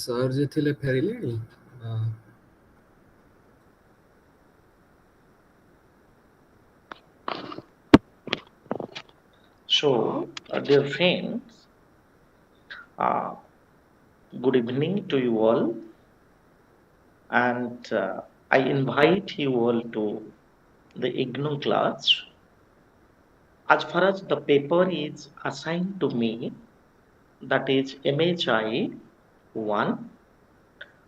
Sir जे ଥିଲେ ଫେରିଲେଣି? So, dear friends, uh, good evening to you all, and I invite you all to the IGNO class. As far as the paper is assigned to me, that is MHI 1,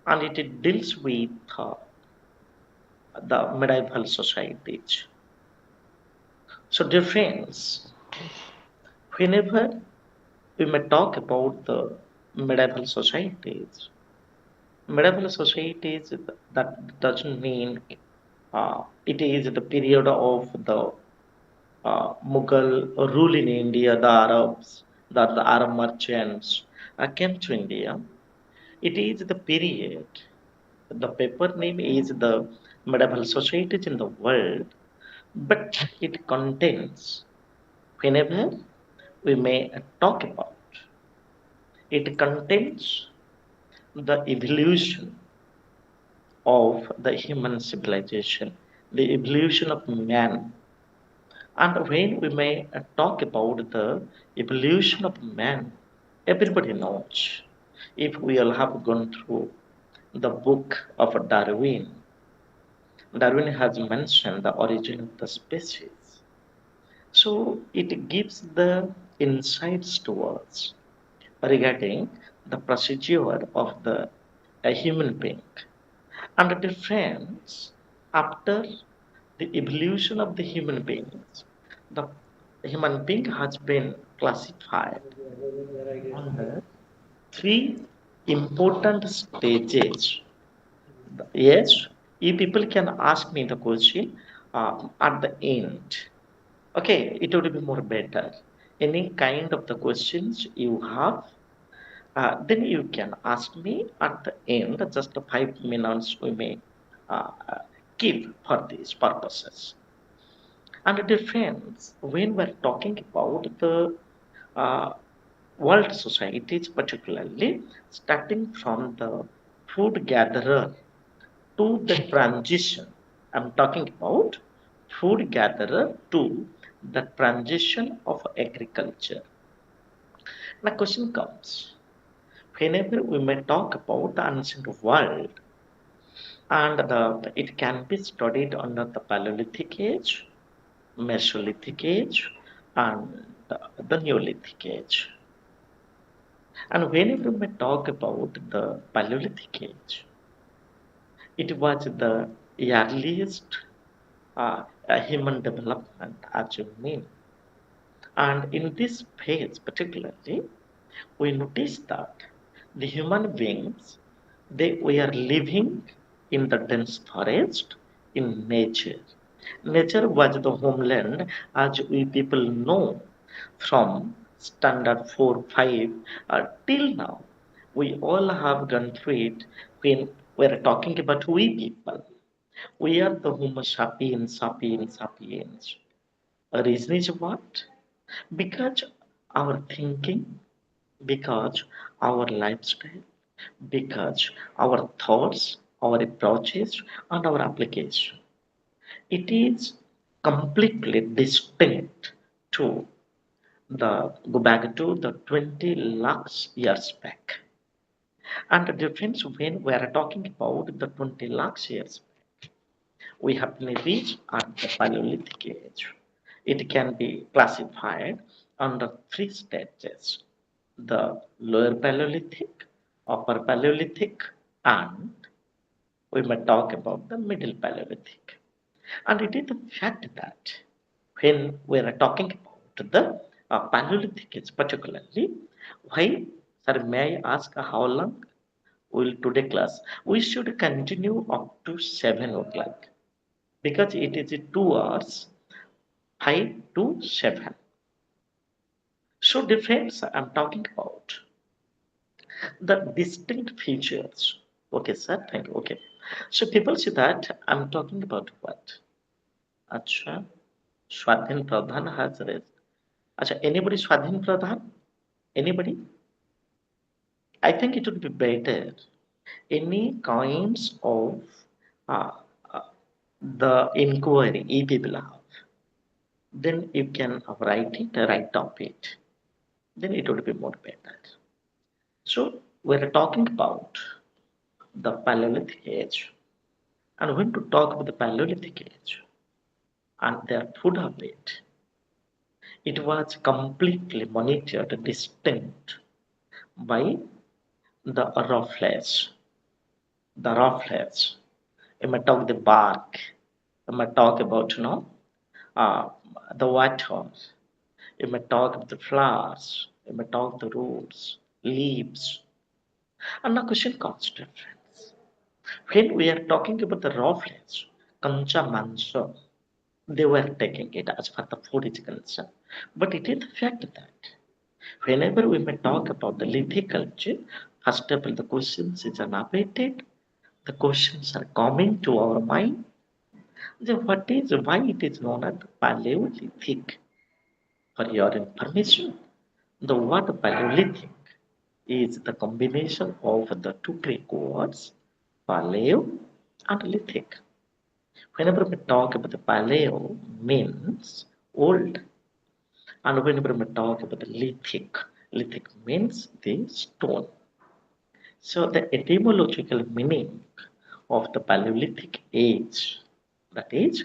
and it deals with the medieval societies. So, dear friends, whenever we may talk about the medieval societies, medieval societies that doesn't mean it is the period of the Mughal rule in India, the Arabs, that the Arab merchants came to India. It is the period. The paper name is the medieval societies in the world, but it contains whenever we may talk about. It contains the evolution of the human civilization, the evolution of man. And when we may talk about the evolution of man, everybody knows. If we all have gone through the book of Darwin, Darwin has mentioned the origin of the species. So it gives the insights to us regarding the procedure of the a human being and the difference after the evolution of the human beings. The human being has been classified under three important stages. Yes, you people can ask me the question at the end. Okay, it would be more better. Any kind of the questions you have, then you can ask me at the end. Just 5 minutes we may uh, keep for these purposes. And dear friends, when we're talking about the uh, world societies, particularly starting from the food gatherer to the transition, I'm talking about food gatherer to the transition of agriculture. Now, question comes whenever we may talk about the ancient world, and it can be studied under the Paleolithic age, Mesolithic age, and the Neolithic age. And whenever we talk about the Paleolithic age, it was the earliest human development, as you mean. And in this phase, particularly, we notice that the human beings they were living in the dense forest in nature. Nature was the homeland as we people know from standard 4 5 till now. We all have gone through it when we're talking about we people. We are the Homo sapiens, sapiens, sapiens. A reason is what? Because our thinking, because our lifestyle, because our thoughts, our approaches, and our application. It is completely distinct to the go back to the 20 lakhs years back. And the difference when we are talking about the 20 lakhs years we have been reached at the Paleolithic age. It can be classified under three stages the Lower Paleolithic, Upper Paleolithic, and we may talk about the Middle Paleolithic. And it is the fact that when we are talking about the Paleolithic age, particularly, why, sir, may I ask how long will today class? We should continue up to 7 o'clock because it is 2 hours 5 to 7. So difference I'm talking about the distinct features. Okay, sir, thank you. Okay. So people see that I'm talking about what? Acha, Swadhin Pradhan has raised. Acha, anybody Swadhin Pradhan? Anybody? I think it would be better. Any kinds of uh, uh, the inquiry you people have, then you can write it, write of it. Then it would be more better. So we're talking about the Paleolithic age. And when to talk about the Paleolithic age and their food habit, it was completely monitored distinct by the raw flesh. The raw flesh. You may talk the bark. You may talk about uh, the water. You may talk about the flowers. You may talk the roots, leaves. And now question comes to friends. When we are talking about the raw flesh, kancha manso, they were taking it as far the food is concerned. But it is the fact that whenever we may talk about the lithic culture, first of all, the questions is unabated. The questions are coming to our mind. Then what is why it is known as Paleolithic? For your information, the word Paleolithic is the combination of the two Greek words Paleo and Lithic. Whenever we talk about the Paleo means old, and whenever we talk about the lithic, lithic means the stone. So the etymological meaning of the Paleolithic age, that is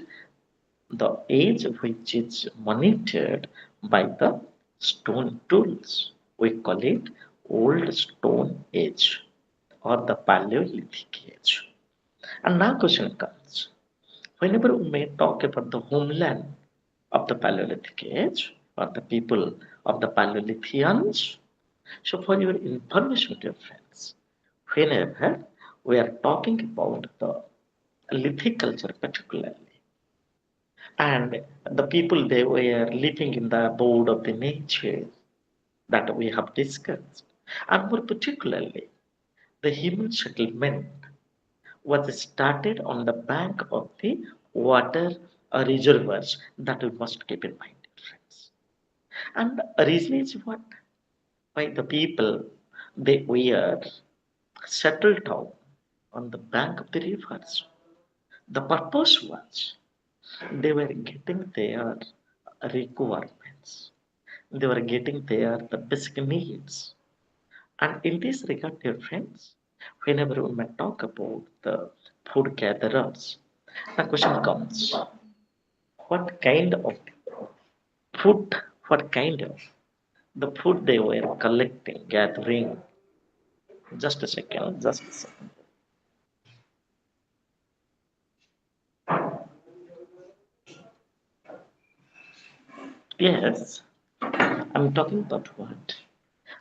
the age which is monitored by the stone tools. We call it Old Stone Age or the Paleolithic age. And now question comes. Whenever we may talk about the homeland of the Paleolithic age or the people of the Paleolithians, so for your information, dear friends, whenever we are talking about the lithic culture particularly, and the people they were living in the abode of the nature that we have discussed, and more particularly, the human settlement was started on the bank of the water reservoirs that we must keep in mind, friends. And the reason is what? Why the people they were settled down on the bank of the rivers. The purpose was they were getting their requirements. They were getting their the basic needs. And in this regard, dear friends, whenever we may talk about the food gatherers, the question comes, what kind of food, what kind of the food they were collecting, gathering? Just a second, just a second. Yes, I'm talking about what?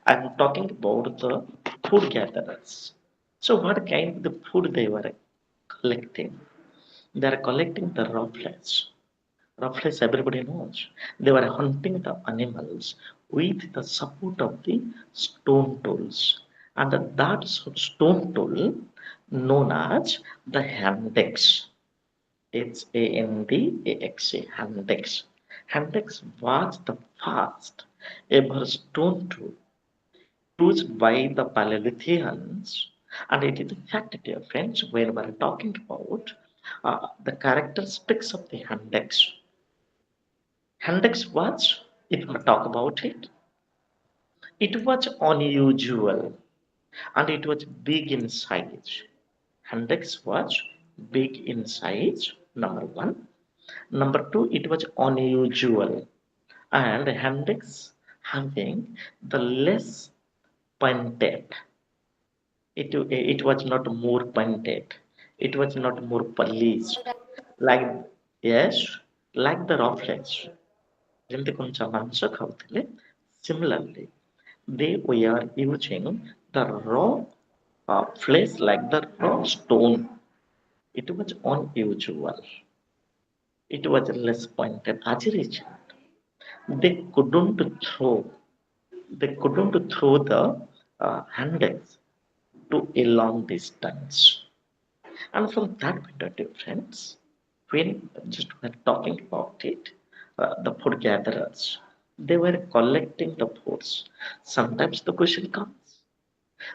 I'm talking about the food gatherers. So what kind of food they were collecting? They are collecting the raw flesh. Raw flesh everybody knows. They were hunting the animals with the support of the stone tools. And that stone tool known as the handex. It's Handex. Handex. Handex was the first ever stone tool used by the Paleolithians, and it is a fact, dear friends, when we're talking about the characteristics of the Handex. Handex was, if we talk about it, it was unusual and it was big in size. Handex was big in size, number one. Number two, it was unusual, and Handex having the less pointed. It was not more pointed. It was not more polished. Like, yes, like the raw flesh. ଯେମିତି କଞ୍ଚା ମାଂସ ଖାଉଥିଲେ, similarly, they were using the raw flesh like the raw stone. It was unusual. It was less pointed. As a result, they couldn't throw. They couldn't throw the handles to a long distance. And from that point of view, friends, when just we're talking about it, the food gatherers, they were collecting the foods. Sometimes the question comes,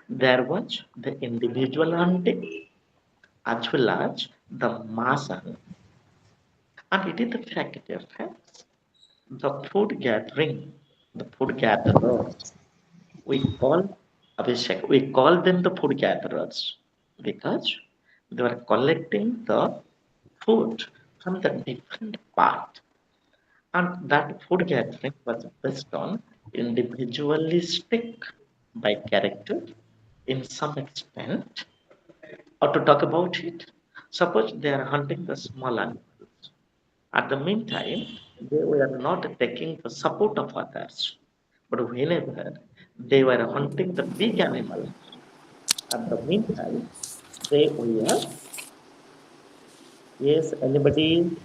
There was the individual hunting as well as the mass hunting. And it is the fact, dear friends, the food gathering, the food gatherers, we call Abhishek, we call them the food gatherers because they were collecting the food from the different part. And that food gathering was based on individualistic by character in some extent. Or to talk about it, suppose they are hunting the small animals. At the meantime, they were not taking the support of others. But whenever they were hunting the big animals, at the meantime, they were, yes, anybody,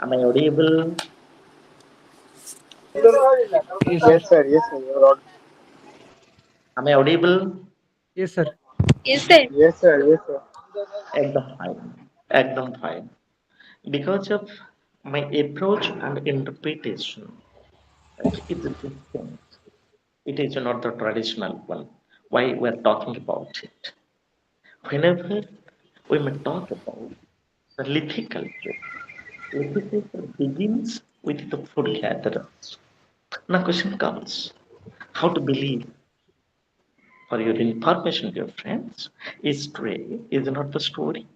am I audible? Yes, sir. Yes, sir. Yes, sir. You're audible. Am I audible? Yes, sir. Yes, sir. Yes, sir. Yes, sir. Ekdam fine. Ekdam fine. Because of my approach and interpretation, it's distinct. It is not the traditional one. Why we're talking about it? Whenever we may talk about the Lithic culture, Lithic culture begins with the food gatherers. Now, question comes: how to believe? For your information, dear friends, history is not the story.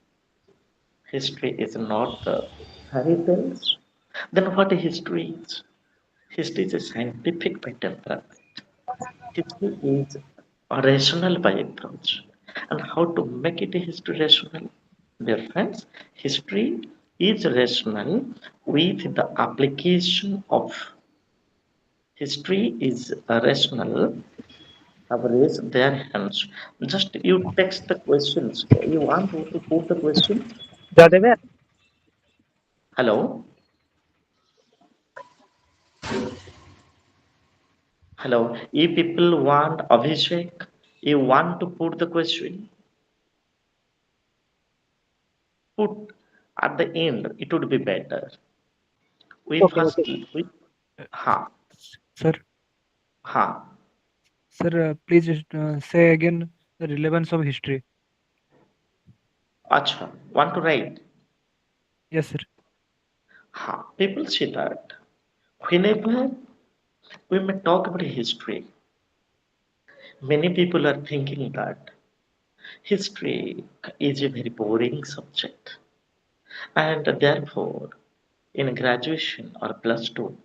History is not the fairy tales. Then what history is? History is a scientific by temperament. History is a rational by approach. And how to make it a history rational? Dear friends, history is rational with the application of history is rational. Have raised their hands. Just you text the questions. You want to put the questions? Jadavir. Hello? Hello. If people want Abhishek, you want to put the question, put at the end, it would be better. We Okay, first, okay. we, Uh, ha, Sir, ha. please say again the relevance of history. Acha, want to write? Yes, sir. Ha. People say that whenever we may talk about history, many people are thinking that history is a very boring subject. And therefore, in graduation or plus two,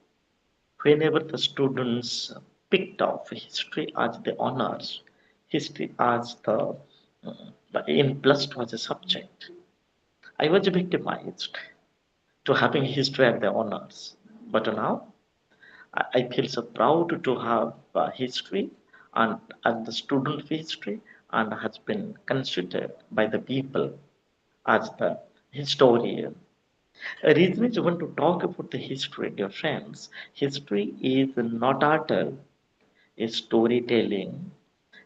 whenever the students picked up history as the honors, history as in plus two as a subject, I was victimized to having history as the honors. But now I feel so proud to have history and as the student of history and has been considered by the people as the historian. A reason is want to talk about the history, dear friends. History is not at all a storytelling.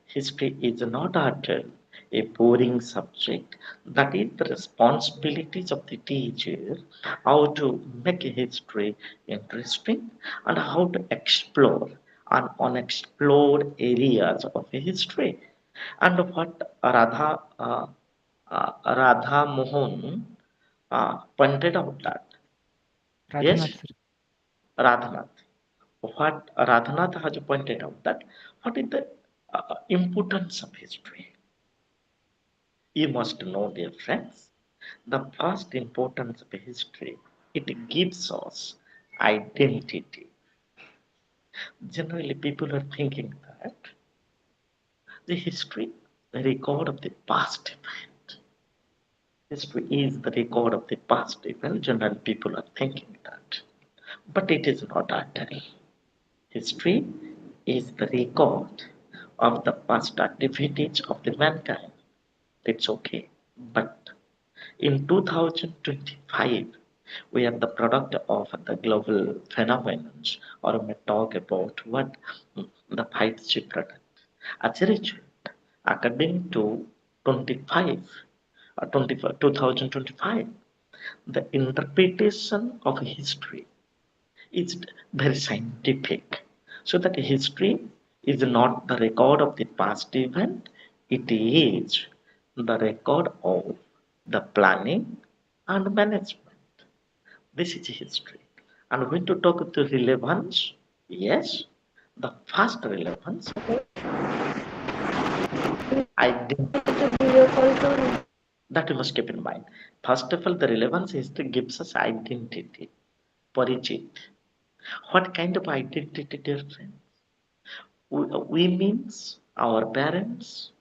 History is not at all a boring subject. That is the responsibilities of the teacher, how to make a history interesting and how to explore and unexplored areas of history. And what Radha Mohan pointed out that, Radhanath, yes, sir. Radhanath. What Radhanath has pointed out that what is the importance of history? You must know, dear friends, the first importance of history, it gives us identity. Generally, people are thinking that the history, the record of the past event. History is the record of the past event. Generally, people are thinking that. But it is not at all. History is the record of the past activities of the mankind. It's okay. But in 2025, we are the product of the global phenomenon, or we talk about what the 5G product. As a result, according to 25, 2025, the interpretation of history is very scientific. So that history is not the record of the past event, it is the record of the planning and management. This is history. And when to talk to relevance, yes, the first relevance, identity, that you must keep in mind. First of all, the relevance history gives us identity, Parichit. What kind of identity, dear friend? We means our parents.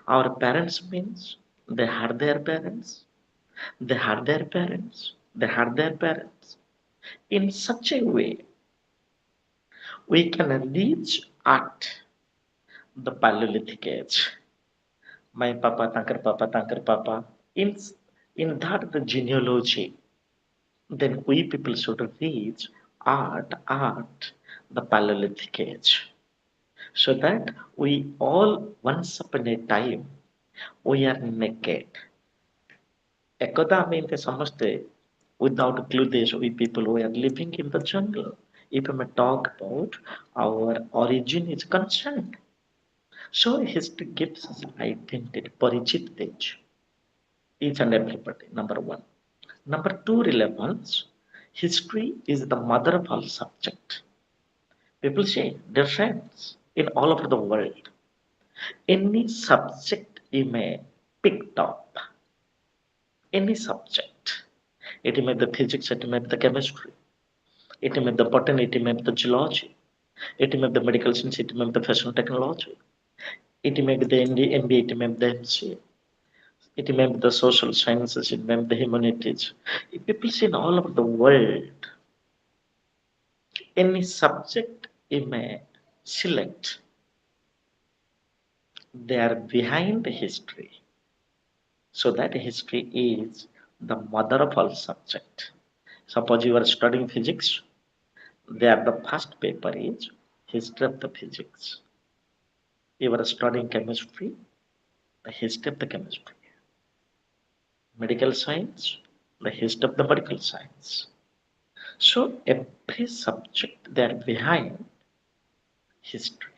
Our parents means they had their parents. They had their parents. They had their parents. In such a way, we can reach at the Paleolithic age. My papa. In, in that the genealogy, then we people should reach at the Paleolithic age. So that we all once upon a time we are naked. Ekada means samaste without clothes we people we are living in the jungle. If I may talk about our origin is concerned. So history gives us identity, parichit each and everybody. Number one. Number two, relevance. History is the mother of all subject. People say, dear friends, in all over the world, any subject you may pick up, any subject. It may be the physics, it may be the chemistry, it may be the botany, it may be the geology, it may be the medical science, it may be the fashion technology, it may be the MBA, it may be the MCA, it may be the social sciences, it may be the humanities. If people see in all over the world, any subject you may select, they are behind the history. So that history is the mother of all subject. Suppose you are studying physics, there the first paper is history of the physics. You are studying chemistry, the history of the chemistry. Medical science, the history of the medical science. So every subject they are behind history.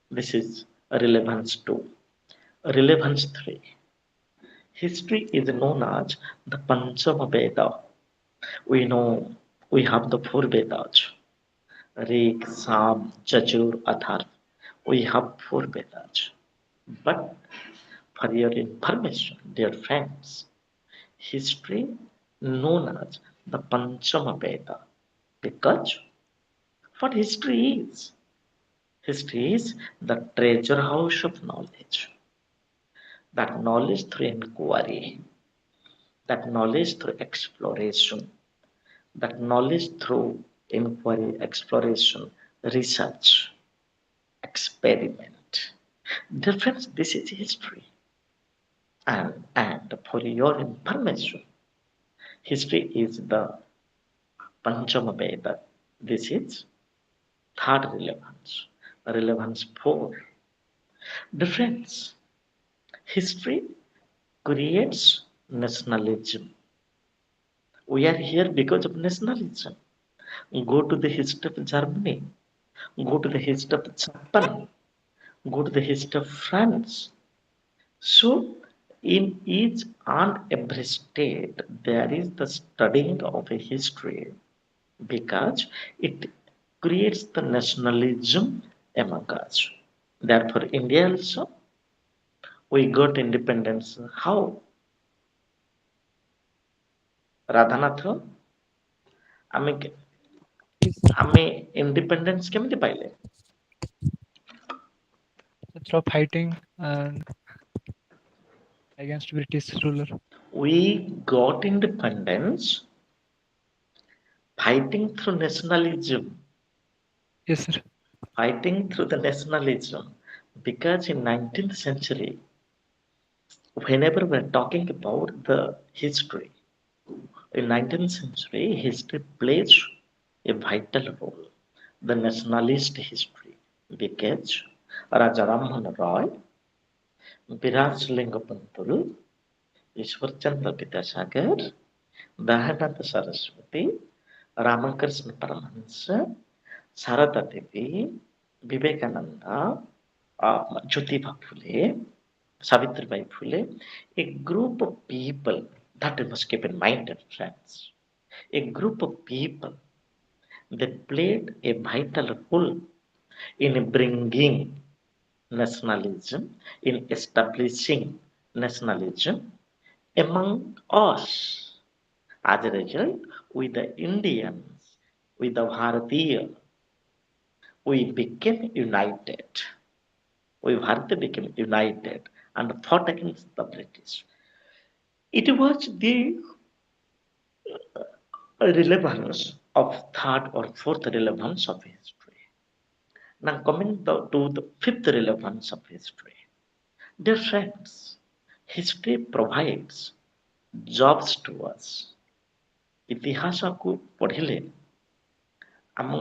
This is relevance 2. Relevance 3. History is known as the Panchama Veda. We know we have the four Vedas. Rig, Sam, Jajur, Adhar. We have four Vedas. But for your information, dear friends, history known as the Panchama Veda. Because what history is? History is the treasure house of knowledge. That knowledge through inquiry, that knowledge through exploration, that knowledge through inquiry, exploration, research, experiment. Dear friends, this is history. And for your information, history is the Panchama Veda. This is third relevance. Relevance 4. Dear friends, history creates nationalism. We are here because of nationalism. Go to the history of Germany, go to the history of Japan, go to the history of France. So, in each and every state, there is the studying of a history because it creates the nationalism among us. Therefore, India also, we got independence. How? Radhanath, ଆମେ Yes, sir. ଆମେ independence କେମିତି ପାଇଲେ? Through fighting against British ruler. We got independence fighting through nationalism, Yes, sir. fighting through the nationalism. Because in 19th century, whenever we're talking about the history, in 19th century, history plays a vital role. The nationalist history, because Raja Rammohn Roy, Biraj Pantul, Ishwarchandra Vidyasagar, Dayananda Saraswati, Ramakrishna Paramahansa, Sarada Devi, Vivekananda, Jyotiba Phule, Savitribai Phule, a group of people that we must keep in mind, friends. A group of people that played a vital role in bringing nationalism, in establishing nationalism among us. As a result, with the Indians, with the Bharatiya, we became united. We Bharatiya became united and fought against the British. It was the relevance of third or fourth relevance of history. Now coming to the fifth relevance of history. Dear friends, history provides jobs to us. ଇତିହାସକୁ ପଢ଼ିଲେ ଆମ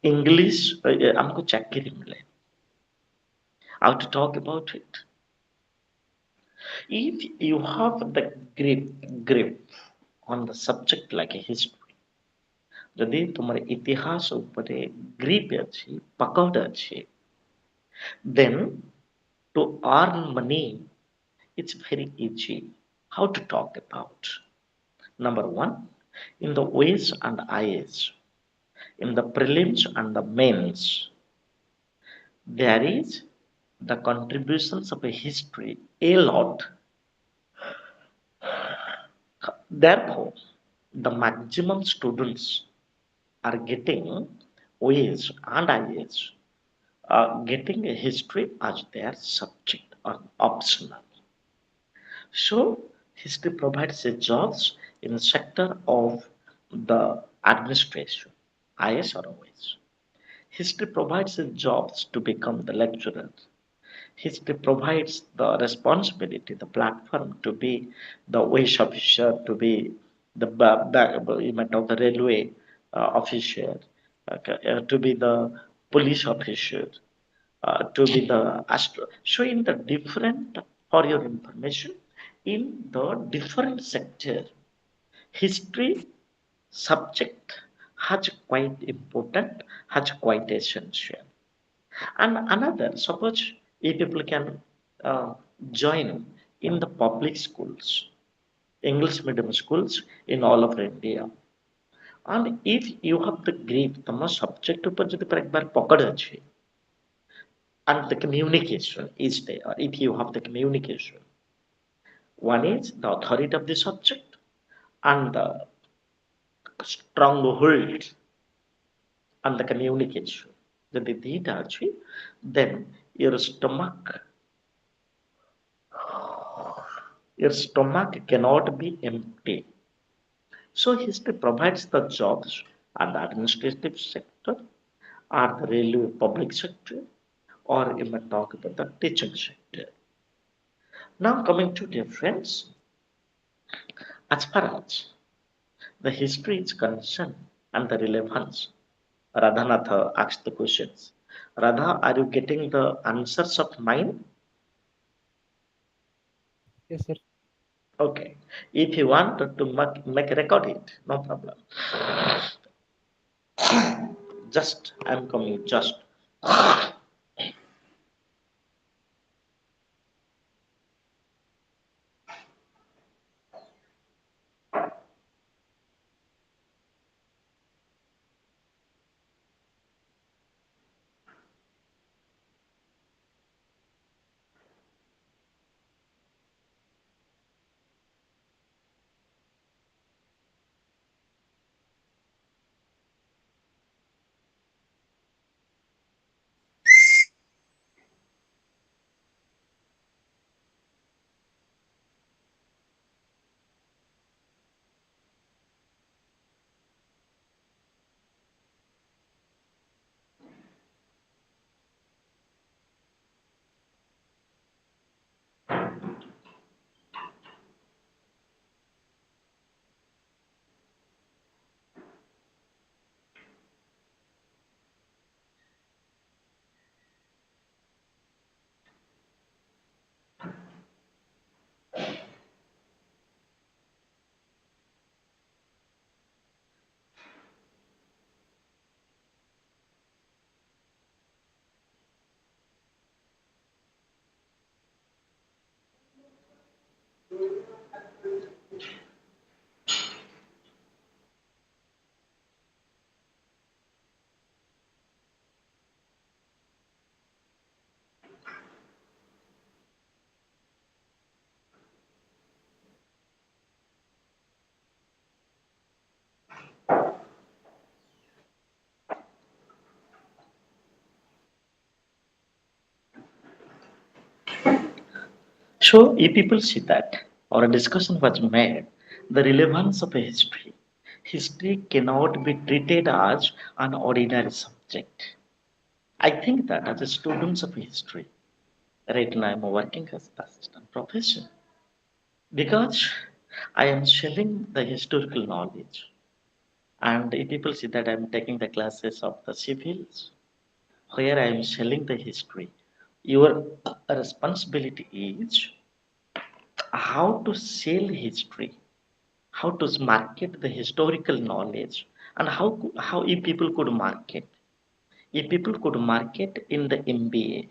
English ଆମକୁ ଚାକିରି ମିଳେ. How to talk about it? If you have the grip on the subject like a history, ଯଦି ତୁମର ଇତିହାସ ଉପରେ ଗ୍ରିପ୍ ଅଛି, ପକଡ଼ ଅଛି, then to earn money, it's very easy. How to talk about? Number one, in the O's and I's, in the prelims and the mains, there is the contributions of a history a lot. Therefore, the maximum students are getting O's and I's, getting a history as their subject or optional. So history provides a jobs in sector of the administration, IS or OS. History provides a jobs to become the lecturer. History provides the responsibility, the platform to be the wage officer, to be the you might know, the railway officer, okay, to be the police officer, to be the astro. So in the different, for your information, in the different sector, history subject has quite important, has quite essential. And another, suppose if people can uh, join in the public schools, English medium schools in all of India. And if you have the grip, तम subject ऊपर जो पर एक बार पकड़ अच्छे, and the communication is there. If you have the communication, one is the authority of the subject and the stronghold and the communication. ଯଦି ଦିଟା ଅଛି, then your stomach cannot be empty. So history provides the jobs at the administrative sector, or the railway public sector, or you may talk about the teaching sector. Now coming to dear friends, as far as the history is concerned and the relevance, Radhanath asked the questions. Radha, are you getting the answers of mine? Yes, sir. Okay. If you want to make record it, no problem. Just I'm coming. Just So, if people see that, or a discussion was made, the relevance of a history. History cannot be treated as an ordinary subject. I think that as a student of history, right now I'm working as the assistant professor because I am sharing the historical knowledge. And if people see that I'm taking the classes of the civils, where I am sharing the history, your responsibility is how to sell history, how to market the historical knowledge, and how if people could market. If people could market in the MBA,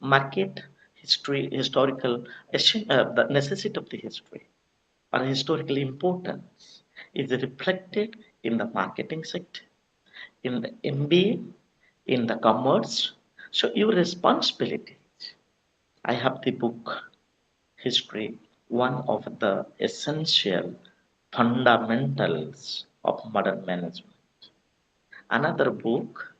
market history, historical, the necessity of the history or historical importance is reflected in the marketing sector, in the MBA, in the commerce. So your responsibility. I have the book history, one of the essential fundamentals of modern management. Another book,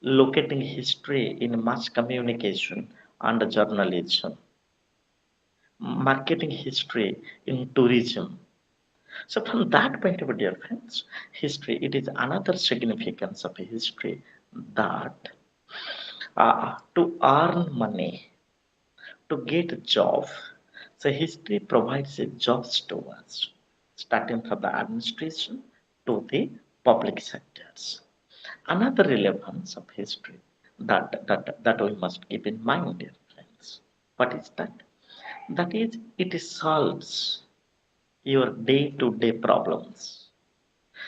locating history in mass communication and journalism, marketing history in tourism. So from that point of view, dear friends, history, it is another significance of history that to earn money, to get a job, so history provides a jobs to us, starting from the administration to the public sectors. Another relevance of history that we must keep in mind, dear friends. What is that? That is, it solves your day-to-day problems.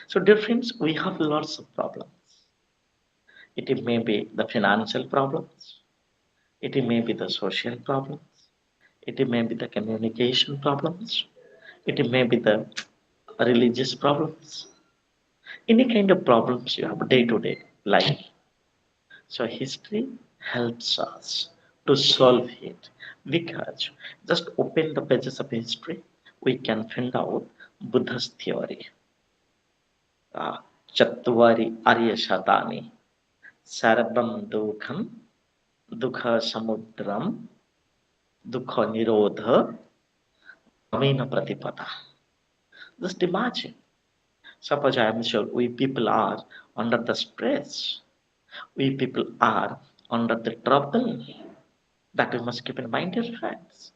So, dear friends, we have lots of problems. It may be the financial problems, it may be the social problems, it may be the communication problems, it may be the religious problems, any kind of problems you have day to day life. So history helps us to solve it because just open the pages of history, we can find out Buddha's theory. Uh, Chattuvari Arya Shatani, Sarabam Dukham, Dukha Samudram, Dukha Nirodha, Gamena Pratipata. Just imagine. Suppose I am sure we people are under the stress. We people are under the trouble that we must keep in mind, dear friends.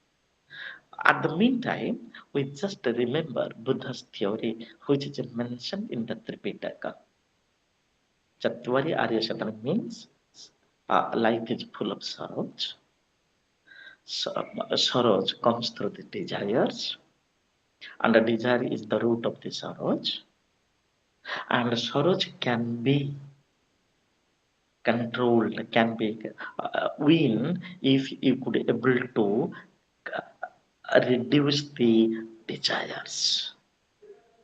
At the meantime, we just remember Buddha's theory, which is mentioned in the Tripitaka. Chatvari Arya Shatana means life is full of sorrows. Sorrows comes through the desires, and the desire is the root of the sorrows. And sorrows can be controlled, can be win if you could able to reduce the desires.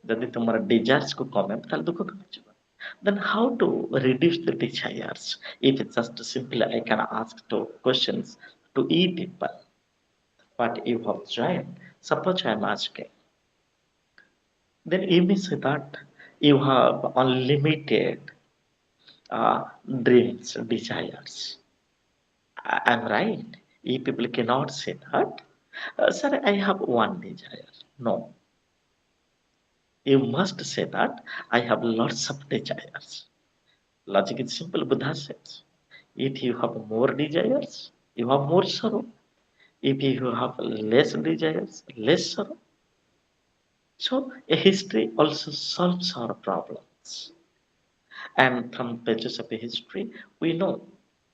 ଯଦି ତୁମର desires କୁ କମେଇବ ତାହେଲେ ଦୁଃଖ କମିଯିବ. Then how to reduce the desires? If it's just simply I can ask two questions to E people. What you have joined? Suppose I am asking. Then you may say that you have unlimited dreams, desires. I'm right. If people cannot say that, sir, I have one desire. No, you must say that I have lots of desires. Logic is simple, Buddha says. If you have more desires, you have more sorrow. If you have less desires, less sorrow. So a history also solves our problems. And from pages of history, we know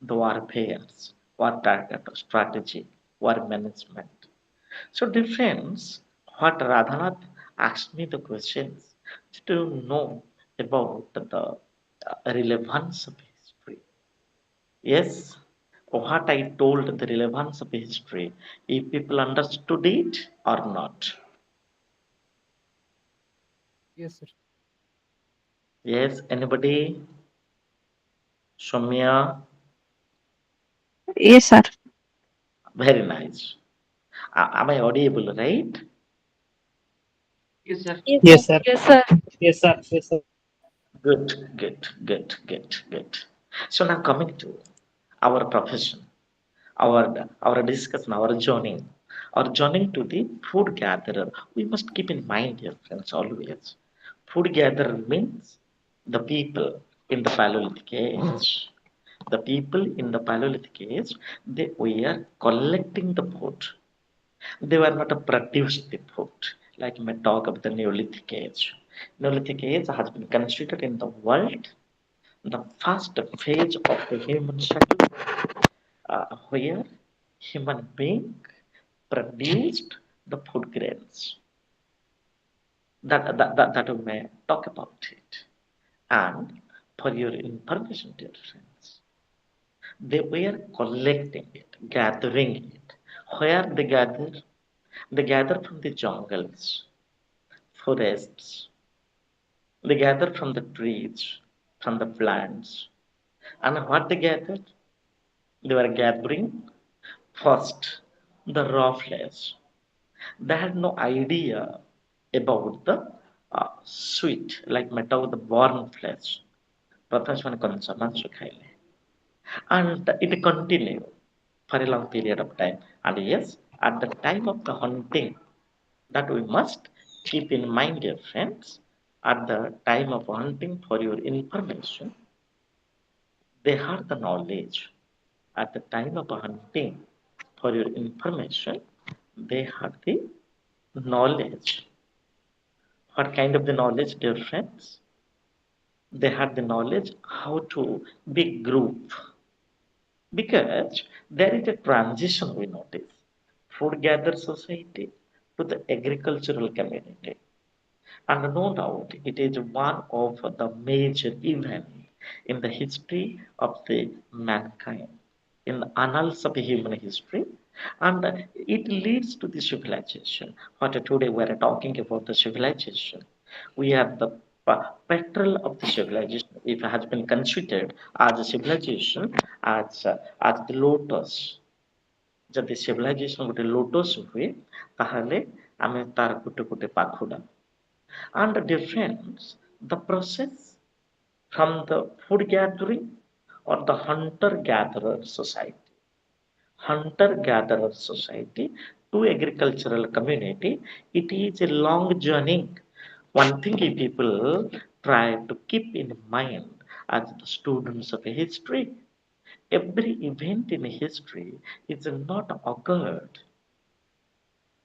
the warfares, war target, strategy, war management. So, dear friends, what Radhanath asked me the questions to know about the relevance of history. Yes, what I told the relevance of history, if people understood it or not. Yes, sir. Yes, anybody? Soumya, Yes, sir. very nice. Am I audible, right? Yes, sir. Yes, sir. Yes, sir. Yes, sir. Yes, sir. Good. So now coming to our profession, our discussion, our journey. or joining to the food gatherer. We must keep in mind, dear friends, always. Food gatherer means the people in the Paleolithic age. The people in the Paleolithic age, they were collecting the food. They were not a produced the food. Like we may talk about the Neolithic age. Neolithic age has been considered in the world the first phase of the human cycle, where human being produced the food grains. That we may talk about it. And for your information, dear friends, they were collecting it, gathering it. Where they gather? They gather from the jungles, forests. They gather from the trees, from the plants. And what they gathered? They were gathering first the raw flesh. They had no idea about the sweet, like metal, the born flesh. प्रथम ସେମାନେ କଞ୍ଚା ଖାଇଲେ and it continued for a long period of time. And yes, at the time of the hunting, that we must keep in mind, dear friends, at the time of hunting, for your information, they had the knowledge. At the time of hunting, for your information, they had the knowledge. What kind of the knowledge, dear friends? They had the knowledge how to be group, because there is a transition we notice. Food gather society to the agricultural community. And no doubt it is one of the major events in the history of the mankind, in the annals of human history, and it leads to the civilization. What today we are talking about the civilization. We have the petrol of the civilization. It has been considered as a civilization as the lotus. ଯଦି civilization ଗୋଟେ lotus ହୁଏ ତାହେଲେ ଆମେ ତାର ଗୋଟେ ଗୋଟେ ପାଖୁଡା and difference the process from the food gathering or the hunter gatherer society. Hunter gatherer society to agricultural community, it is a long journey. One thing people try to keep in mind as the students of history, every event in history is not occurred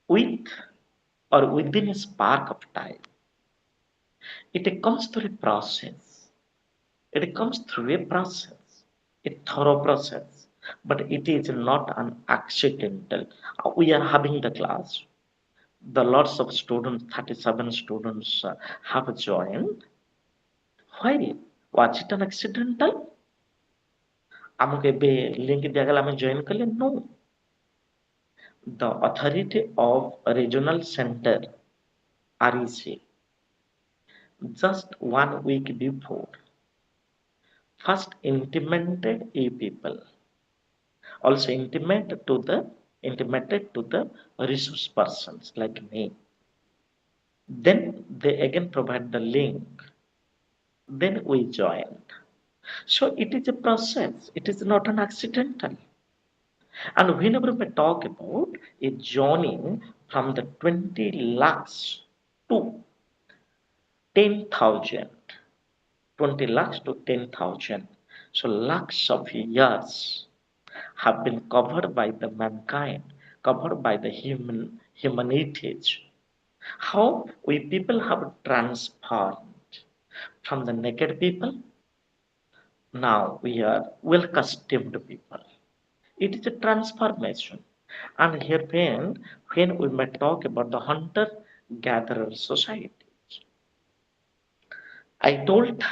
with or within a spark of time. It comes through a process. It comes through a process, a thorough process, but it is not an accidental. We are having the class. The lots of students, 37 students have joined. Why? Was it an accidental? ଆମକୁ ଏବେ link ଦିଆଗଲା ଆମେ join କଲେ? No. The authority of regional center REC just 1 week before first intimated a people, also intimated to the resource persons like me. Then they again provide the link. Then we joined. So it is a process. It is not an accidental. And whenever we talk about a journey from the 20 lakhs to 10,000, 20 lakhs to 10,000. So lakhs of years have been covered by the mankind, covered by the humanities. How we people have transformed from the naked people, now we are well accustomed people. It is a transformation. And here when we may talk about the hunter-gatherer society, I told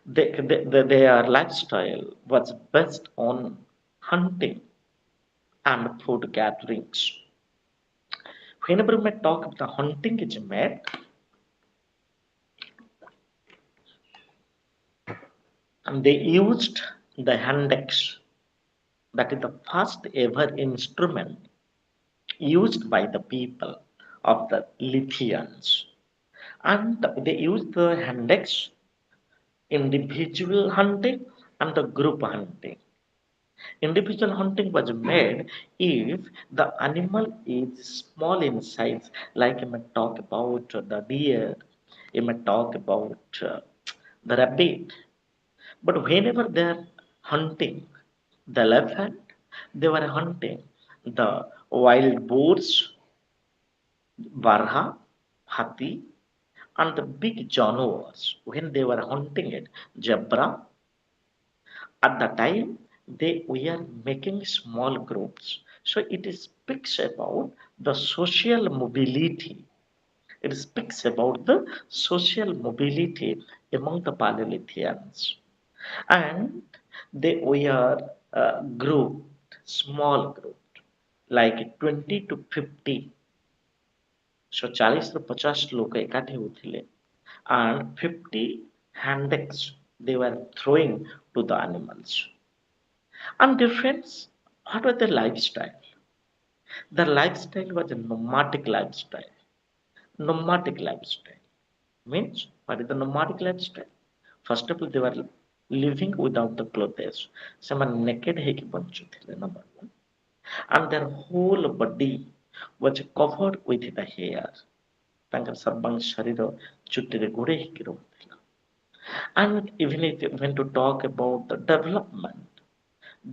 their lifestyle was based on hunting and food gatherings. Whenever we talk about the hunting is made, and they used the handeks, that is the first ever instrument used by the people of the Lithians. And they used the handeks individual hunting and the group hunting. Individual hunting was made if the animal is small in size, like you may talk about the deer, you may talk about the rabbit. But whenever they are hunting the elephant, they were hunting the wild boars, barha, hathi, and the big jaguars. When they were hunting it, zebra, at the time they were making small groups. So it speaks about the social mobility. It speaks about the social mobility among the Paleolithians. And they were grouped, small grouped, like 20 to 50. So 40 ରୁ 50 ଲୋକ ଏକାଠି ହଉଥିଲେ and 50 handeks they were throwing to the animals. And difference, what was their lifestyle? Their lifestyle was a nomadic lifestyle. Nomadic lifestyle means what is the nomadic lifestyle? First of all, they were living without the clothes. ସେମାନେ naked ହେଇକି ବଞ୍ଚୁଥିଲେ number one. And their whole body was covered with the hair. ତାଙ୍କର ସର୍ବାଙ୍ଗ ଶରୀର ଚୁଟିରେ ଘୋଡେଇ ହେଇକି ରହୁଥିଲା. And even if you want to talk about the development,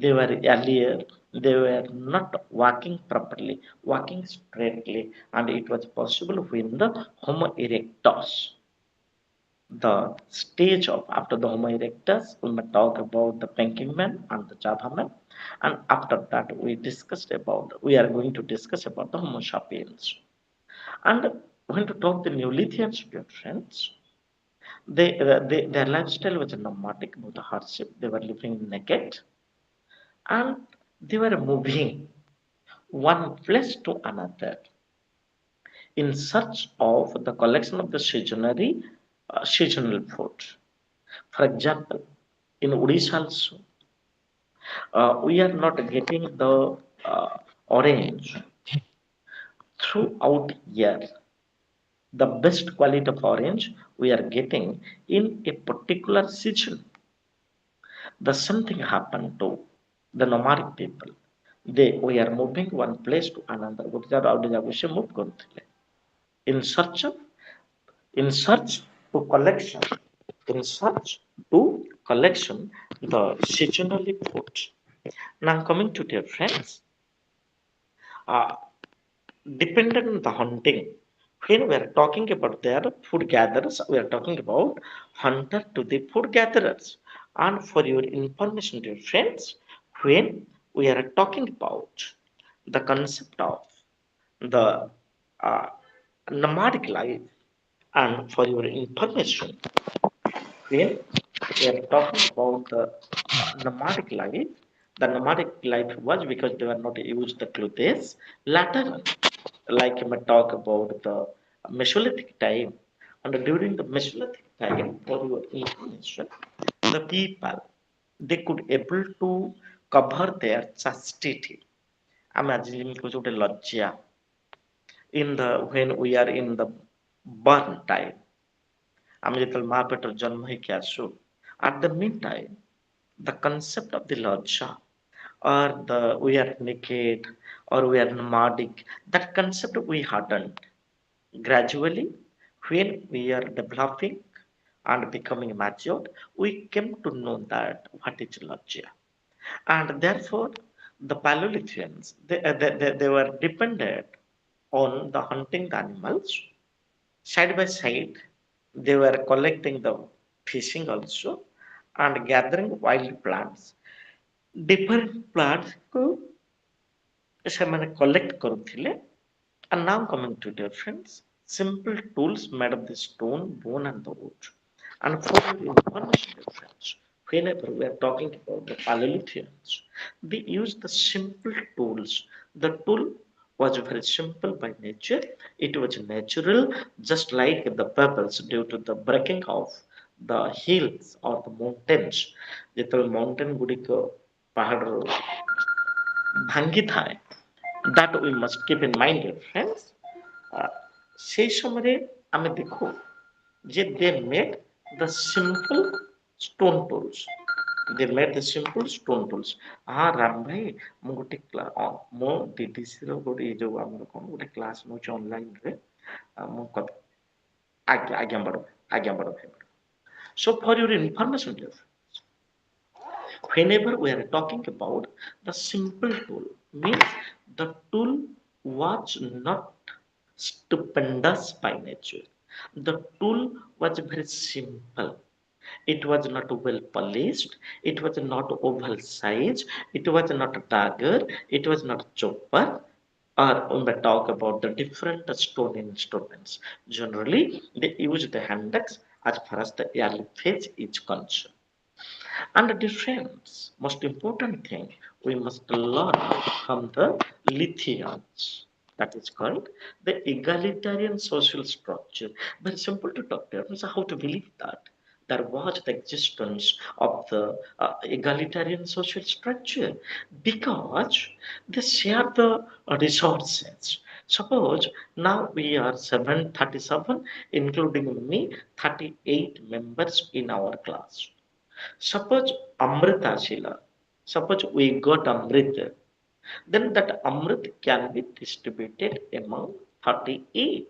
they were earlier, they were not walking properly, walking straightly, and it was possible when the Homo erectus, the stage of after the Homo erectus, we may talk about the Peking man and the Java man, and after that we are going to discuss about the Homo sapiens. And when to talk the Neolithian friends, their lifestyle was nomadic, no the hardship. They were living naked, and they were moving one place to another in search of the collection of the seasonal food. For example, in Odisha also, we are not getting the orange throughout year. The best quality of orange we are getting in a particular season. The same thing happened to the nomadic people. They were moving one place to another. ଗୋଟେ ଜାଗାରୁ ଆଉ ଗୋଟେ ଜାଗାକୁ ସେ move କରୁଥିଲେ. In search of, in search to collection, in search to collection the seasonally food. Now coming to dear friends, uh, dependent on the hunting. When we are talking about their food gatherers, we are talking about hunter to the food gatherers. And for your information, dear friends, when we are talking about the concept of the uh, nomadic life, and for your information, when we are talking about the nomadic life was because they were not used the clothes. Later, like I may talk about the Mesolithic time, and during the Mesolithic time, for your information, the people they could able to cover their chastity. Imagine ଗୋଟେ ଲଜ୍ଜା in the when we are in the burn time. ଆମେ ଯେତେବେଳେ ମା ପେଟରେ ଜନ୍ମ ହେଇକି ଆସୁ, at the meantime, the concept of the lodja or the we are naked or we are nomadic, that concept we hadn't. Gradually, when we are developing and becoming matured, we came to know that what is lodja. And therefore, the Paleolithians, they were dependent on the hunting the animals side by side. They were collecting the fishing also and gathering wild plants. Different plants କୁ ସେମାନେ collect କରୁଥିଲେ. And now coming to difference, simple tools made of the stone, bone and the wood. And for your information difference, whenever we are talking about the Paleolithians, they use the simple tools. The tool was very simple by nature. It was natural, just like the pebbles due to the breaking of the hills or the mountains. ଯେତେବେଳେ mountain ଗୁଡ଼ିକ ପାହାଡ଼ରୁ ଭାଙ୍ଗି ଥାଏ, that we must keep in mind dear friends. সেই সমୟରେ ଆମେ ଦେଖୁ ଯେ they made the simple stone tools They made the simple stone tools. Ram ଭାଇ ମୁଁ ଗୋଟେ ମୋ DDC ର ଗୋଟେ ଏଇ ଯୋଉ ଆମର କଣ ଗୋଟେ କ୍ଲାସ୍ ନଉଛି ଅନଲାଇନରେ ମୁଁ ଆଜ୍ଞା ଆଜ୍ଞା ବଡ଼ ଆଜ୍ଞା ବଡ଼ ଭାଇ so for your information dear, whenever we are talking about the simple tool means the tool was not stupendous by nature. The tool was very simple. It was not well polished. It was not oval size. It was not a dagger. It was not a chopper. Or when we talk about the different stone instruments, generally they use the hand axe as far as the early phase is concerned. And the difference, most important thing, we must learn from the Lithians. That is called the egalitarian social structure. Very simple to talk about. So how to believe that there was the existence of the egalitarian social structure because they share the resources. Suppose now we are 737, including me, 38 members in our class. Suppose Amrita Shila, suppose we got Amrit, then that Amrit can be distributed among 38.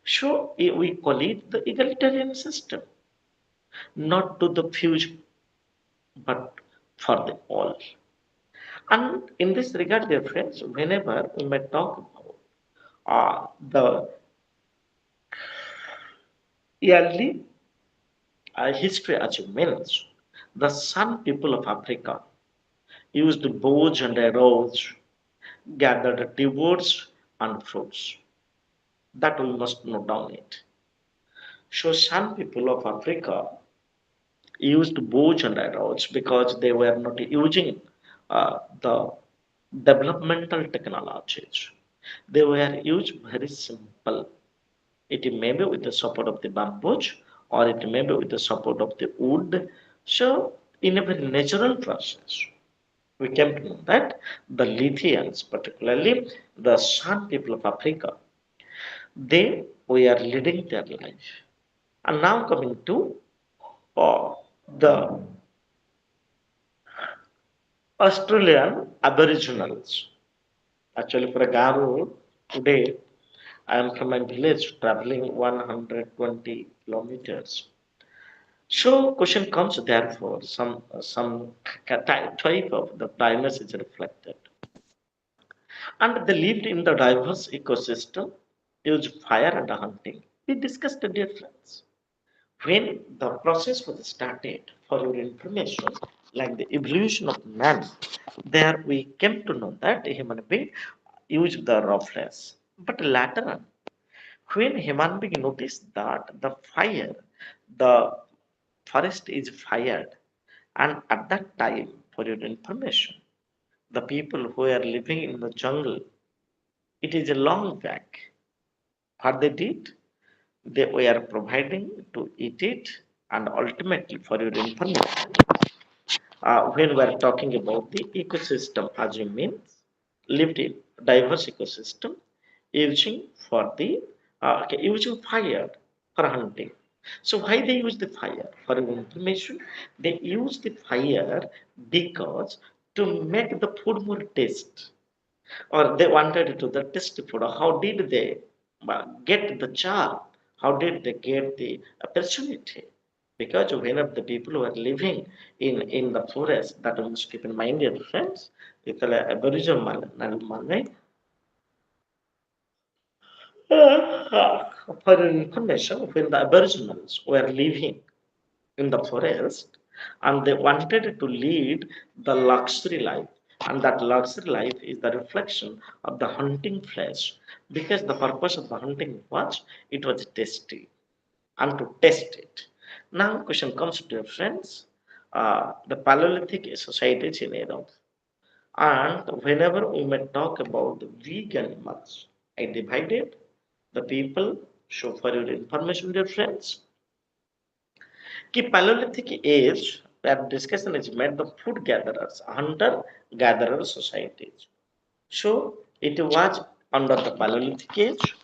So we call it the egalitarian system, not to the few, but for the all. And in this regard, dear friends, whenever we may talk about the early history achievements, the Sun people of Africa used bows and arrows, gathered rewards and fruits. That we must note down it. So some people of Africa used bows and arrows because they were not using the developmental technologies. They were used very simple. It may be with the support of the bamboo or it may be with the support of the wood. So in a very natural process. We came to know that the Lithians, particularly the San people of Africa, they were leading their life. And now coming to uh, the Australian Aboriginals. Actually, for a Garu, today I am from my village traveling 120 kilometers. So, question comes therefore, some type of the primacy is reflected. And they lived in the diverse ecosystem, used fire and hunting. We discussed the difference. When the process was started, for your information, like the evolution of man, there we came to know that a human being used the raw flesh. But later on, when human being noticed that the fire, the forest is fired, and at that time, for your information, the people who are living in the jungle, it is a long back. What they did, they were providing to eat it, and ultimately, for your information, when we are talking about the ecosystem, as you mean, lived in diverse ecosystem, using for the using fire for hunting. So why they use the fire? For your information, they use the fire because to make the food more taste or they wanted to the test food. How did they get the job? How did they get the opportunity? Because whenever the people who are living in the forest, that we must keep in mind, dear friends, it's a Aboriginal Malay. For your information, when the Aboriginals were living in the forest and they wanted to lead the luxury life, and that luxury life is the reflection of the hunting flesh because the purpose of the hunting was it was tasty and to test it. Now question comes to your friends, the Paleolithic societies in Europe, and whenever we may talk about the weak animals, I divided the people. So for your information, dear friends, कि Paleolithic age, where discussion is made the food gatherers, hunter-gatherer societies. So it was under the Paleolithic age,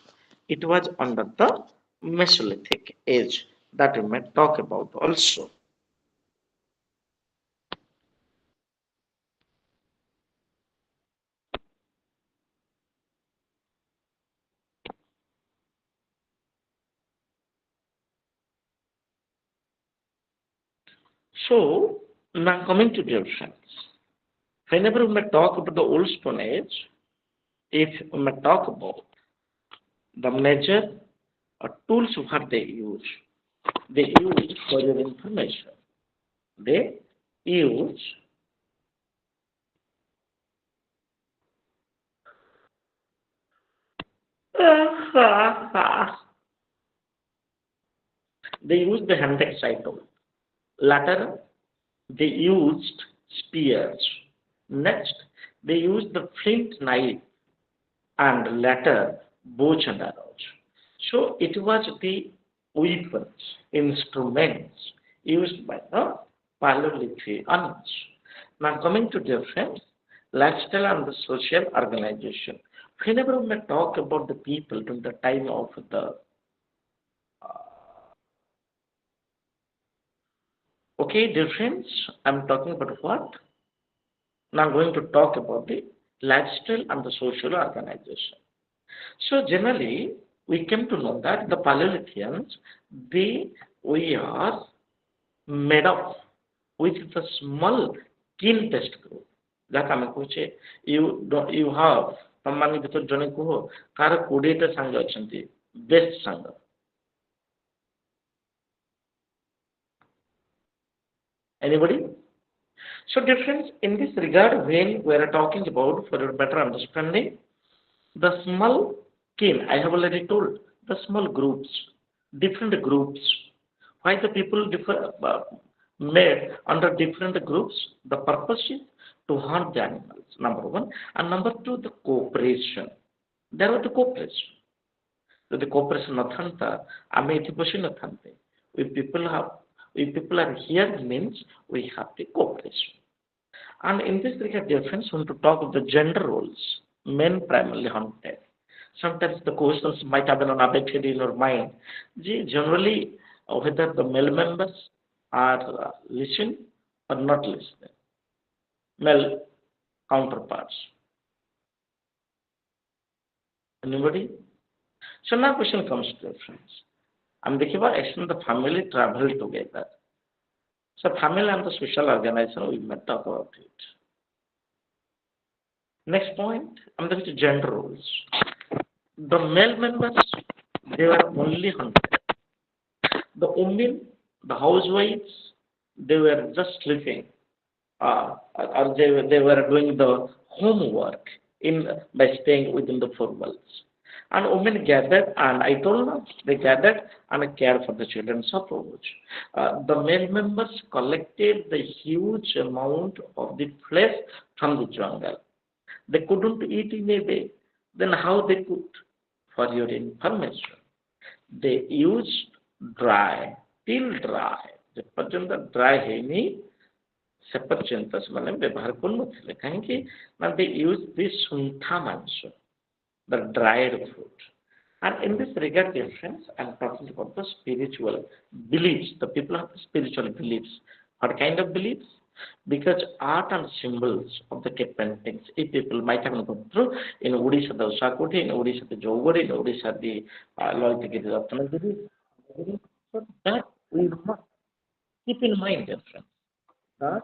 it was under the Mesolithic age that we may talk about also. So, now coming to difference. Whenever we may talk about the old Stone Age, if we may talk about the major tools what they use for your information. They use they use the hand tool. Later, they used spears. Next, they used the flint knife and later bows and arrows. So it was the weapons, instruments used by the Paleolithicians. Now coming to difference, lifestyle and the social organization. Whenever we talk about the people during the time of the okay difference, I'm talking about what? Now I'm going to talk about the lifestyle and the social organization. So generally, we came to know that the Paleolithians, we are made up with the small kin test group. ଯାହାକୁ ଆମେ କହୁଛେ you have ତମମାନଙ୍କ ଭିତରେ ଜଣେ କୁହ କାହାର 20ଟା ସାଙ୍ଗ ଅଛନ୍ତି best ସାଙ୍ଗ anybody? So difference in this regard when we are talking about for your better understanding the small kin I have already told the small groups different groups why the people differ made under different groups the purpose is to hunt the animals number one and number two the cooperation there was the cooperation ଯଦି cooperation ନଥାନ୍ତା ଆମେ ଏଠି ବସି ନଥାନ୍ତେ we people are here means we have the cooperation and in this regard difference we want to talk of the gender roles men primarily hunted sometimes the questions might have been unabated in your mind generally whether the male members are listening or not listening male counterparts anybody so now question comes to difference I'm thinking about extend the family travel together so family and the social organization we may talk about it next point I'm going to gender roles the male members they were only hunted the women the housewives they were just sleeping or they were doing the homework by staying within the four walls and women gathered and I told them they gathered and cared for the children's approach. The male members collected the huge amount of the flesh from the jungle. They couldn't eat in a day. Then how they could? For your information, they used dry, till dry. The पर्यंत dry ହେଇନି ସେ ପର୍ଯ୍ୟନ୍ତ ସେମାନେ ବ୍ୟବହାର କରୁନଥିଲେ କାହିଁକି ନା they used this ସୁଣ୍ଠା ମାଂସ the dried food. And in this regard difference, I'm talking about the spiritual beliefs. The people have the spiritual beliefs. What kind of beliefs? Because art and symbols of the cave paintings, if people might have gone through in Odisha the Usakoti, in Odisha the Jogori, in Odisha the Loitagiri Ratnagiri, so that we must keep in mind difference. That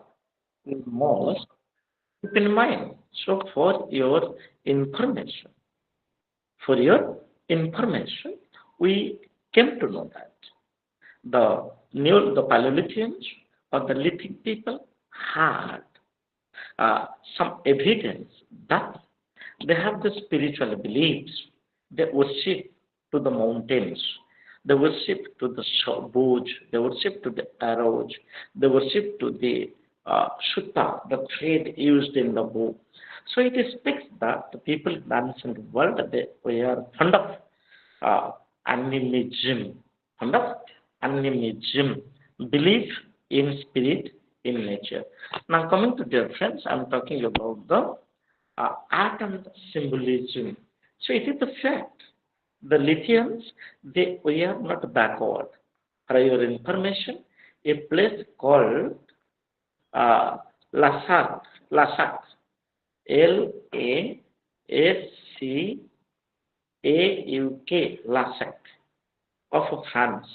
we must keep in mind. So for your information, we came to know that the Paleolithians or the lithic people had some evidence that they have the spiritual beliefs. They worship to the mountains. They worship to the bows. They worship to the arrows. They worship to the sutta, the thread used in the bow. So it speaks that the people in the ancient world we are fond of animism, belief in spirit, in nature. Now coming to difference, I'm talking about the art and symbolism. So it is the fact the Lithians we are not backward. For your information, a place called Lassac. Lascauk, Lassac of France,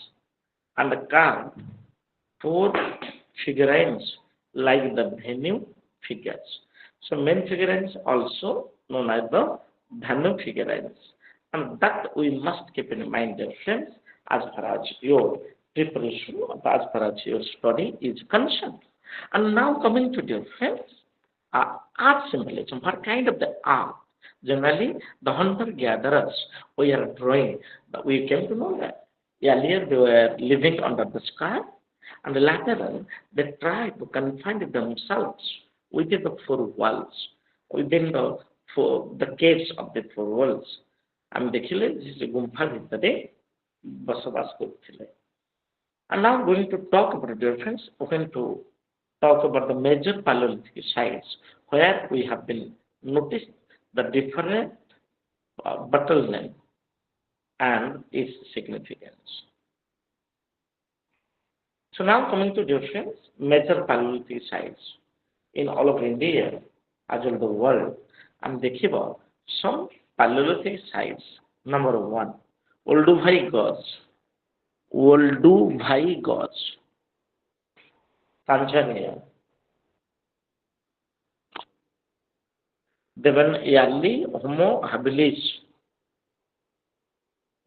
and carved 4 figurines like the venue figures. So main figurines also known as the venue figurines. And that we must keep in mind, dear friends, as far as your preparation, as far as your study is concerned. And now coming to dear friends, art symbolism. What kind of the art? Generally, the hunter-gatherers we are drawing, we came to know that earlier they were living under the sky, and later on they tried to confine themselves within the four walls, within the caves of the four walls. ଆମେ ଦେଖିଲେ ସେ ଗୁମ୍ଫା ଭିତରେ ବସବାସ କରୁଥିଲେ. And now going to talk about difference, we're going to talk about the major Paleolithic sites where we have been noticed the different battle name and its significance. So now coming to difference, major Paleolithic sites in all of India as well as the world, and देखिबा some Paleolithic sites. Number one, Olduvai Gorge, Olduvai Gorge, Tanzania. Then Yali Homo habilis,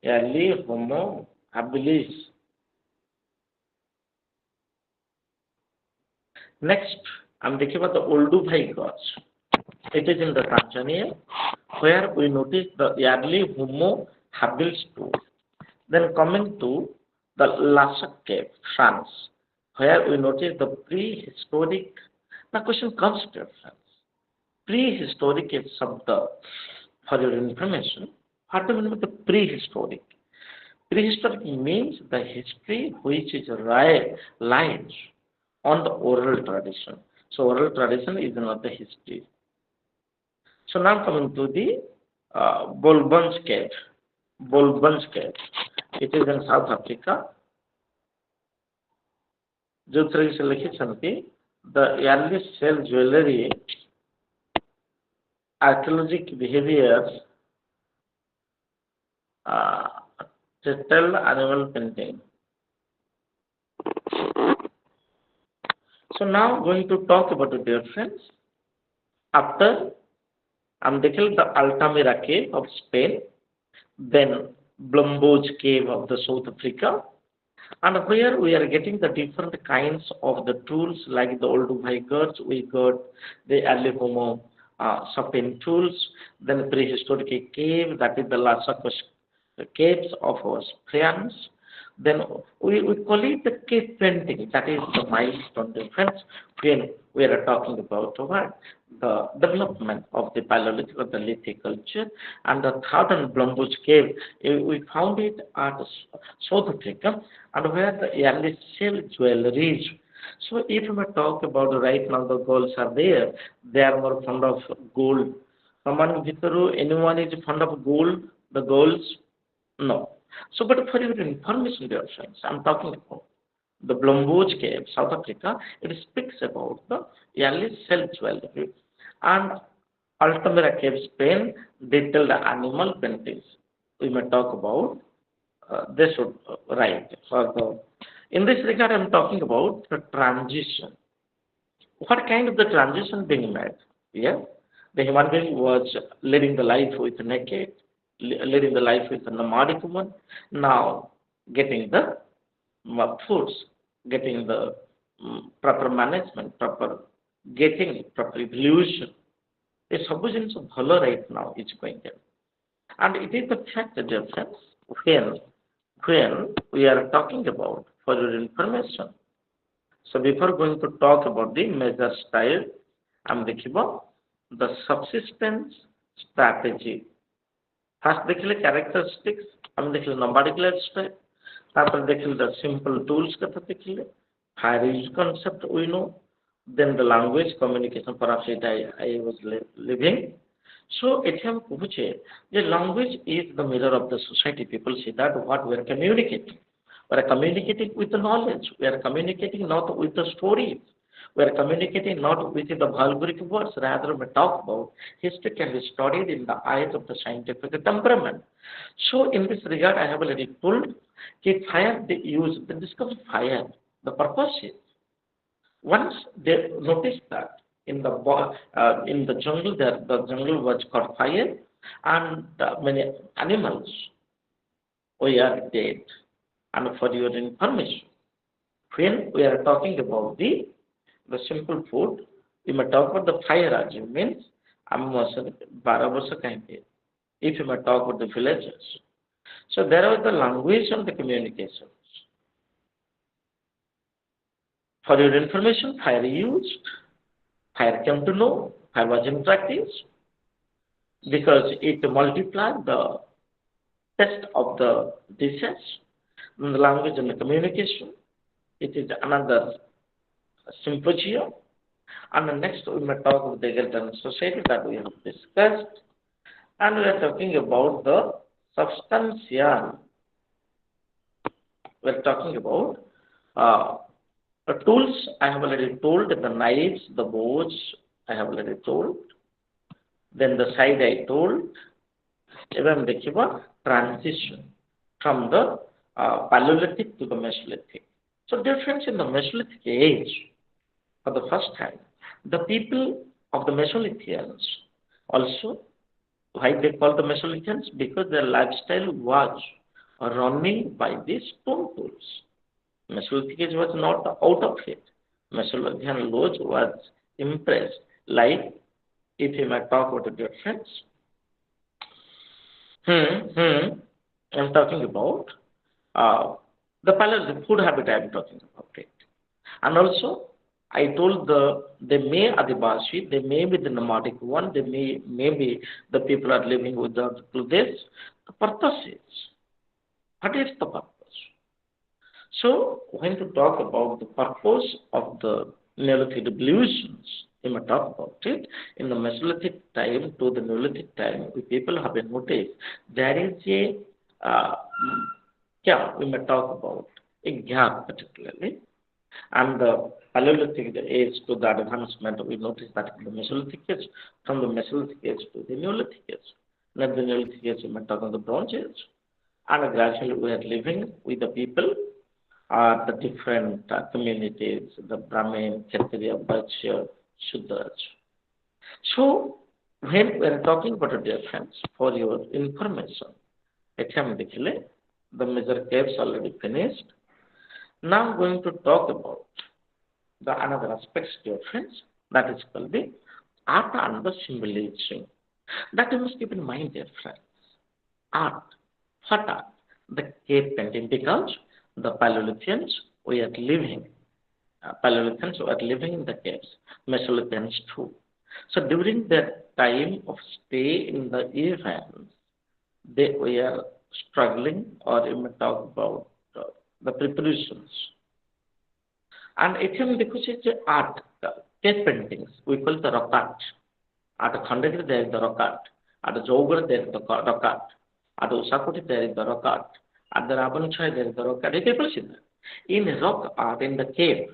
Yali Homo habilis. Next, I'm talking about the Olduvai Gorge. It is in the Tanzania, where we notice the early Homo habilis tool. Then coming to the Lascaux Cave, France, where we notice the prehistoric. Now question comes to France. Prehistoric is Sabda. For your information, what do you mean by the prehistoric? Prehistoric means the history which is lies on the oral tradition. So oral tradition is not the history. So now coming to the Bolbons Cave. Bolbons Cave. It is in South Africa. Jyothri Selekhi, the early shell jewelry, archaeological behaviors, detailed animal painting. So now going to talk about the difference. After I'm taking the Altamira cave of Spain, then Blomboj cave of the South Africa, and where we are getting the different kinds of the tools like the Olduvai Gorge, we got the early Homo sapien tools, then prehistoric cave, that is the Lascaux caves of France. Then we call it the cave painting, that is the milestone difference when we are talking about what? The development of the Paleolithic or the lithic culture. And the third and Blombos cave, we found it at South Africa, and where the early shell jewelries. So if we talk about right now the golds are there, they are more fond of gold. Anyone is fond of gold, the golds? No. So, but for your information, dear friends, I'm talking about the Blomboj cave, South Africa. It speaks about the early shell jewelry. And Altamira cave, Spain, detailed animal paintings. We may talk about they should write for the. In this regard, I'm talking about the transition. What kind of the transition being made? Yeah, the human being was living the life with naked, living the life with a nomadic woman. Now getting the foods, getting the proper management, proper evolution. A ସବୁ ଜିନିଷ ଭଲ right now is going on. And it is the fact that difference when we are talking about for your information. So before going to talk about the major style, I'm ଦେଖିବ the subsistence strategy. First ଦେଖିଲେ characteristics, ଆମେ ଦେଖିଲେ nomadic lifestyle, ତାପରେ ଦେଖିଲେ the simple tools କଥା ଦେଖିଲେ, fire use concept we know, then the language communication perhaps it I was living. So ଏଠି ଆମେ କହୁଛେ ଯେ language is the mirror of the society. People see that what we are communicating. We are communicating with the knowledge. We are communicating not with the stories. We are communicating not with the vulgaric words. Rather, we talk about history can be studied in the eyes of the scientific temperament. So, in this regard, I have already told that fire they use, they discover fire. The purpose is Once they noticed that in the jungle, the jungle was caught fire, and many animals were dead. And for your information, when we are talking about the simple food, we may talk about the fire as you means I'm Barabasa kind. If you may talk about the villages. So there was the language and the communication. For your information, fire used, fire came to know, fire was in practice because it multiplied the test of the dishes, and the language and the communication. It is another symposium. And the next we may talk about the egalitarian society that we have discussed. And we are talking about the substantia. We are talking about the tools I have already told, the knives, the bows I have already told. Then the side I told. Even the transition from the Paleolithic to the Mesolithic. So difference in the Mesolithic age for the first time. The people of the Mesolithians also, why they call the Mesolithians? Because their lifestyle was running by these stone tools. Mesolithic age was not out of it. Mesolithian laws was impressed. Like, if you might talk about the difference, I'm talking about the Paleolithic food habit I'm talking about it. And also, I told they may Adivasi, they may be the nomadic one, they may be the people are living without this. The purpose is, what is the purpose? So, when to talk about the purpose of the Neolithic revolutions, we may talk about it. In the Mesolithic time to the Neolithic time, we people have been noticed there is a we may talk about a gap particularly. And the Paleolithic age to the advancement, we notice that in the Mesolithic age, from the Mesolithic age to the Neolithic age. Not the Neolithic age, we may talk on the Bronze Age. And gradually we are living with the people, the different communities, the Brahmin, Kshatriya, Vaishya, Shudras. So, when we are talking about a difference, for your information, economically, the major caves already finished. Now I'm going to talk about the another aspects difference that is called the art and the symbolism. That you must keep in mind, dear friends. Art, what art? The cave painting, because the Paleolithians were living, Paleolithians were living in the caves, Mesolithians too. So during their time of stay in the events, they were struggling, or you may talk about the preparations. And ethereum because it's art, cave paintings, we call it the rock art. At Khandagiri there is the rock art. At Jogura there is the rock art. At Usakoti there is the rock art. At the Rabanchai there is the rock art. People see that. In rock art, in the cave,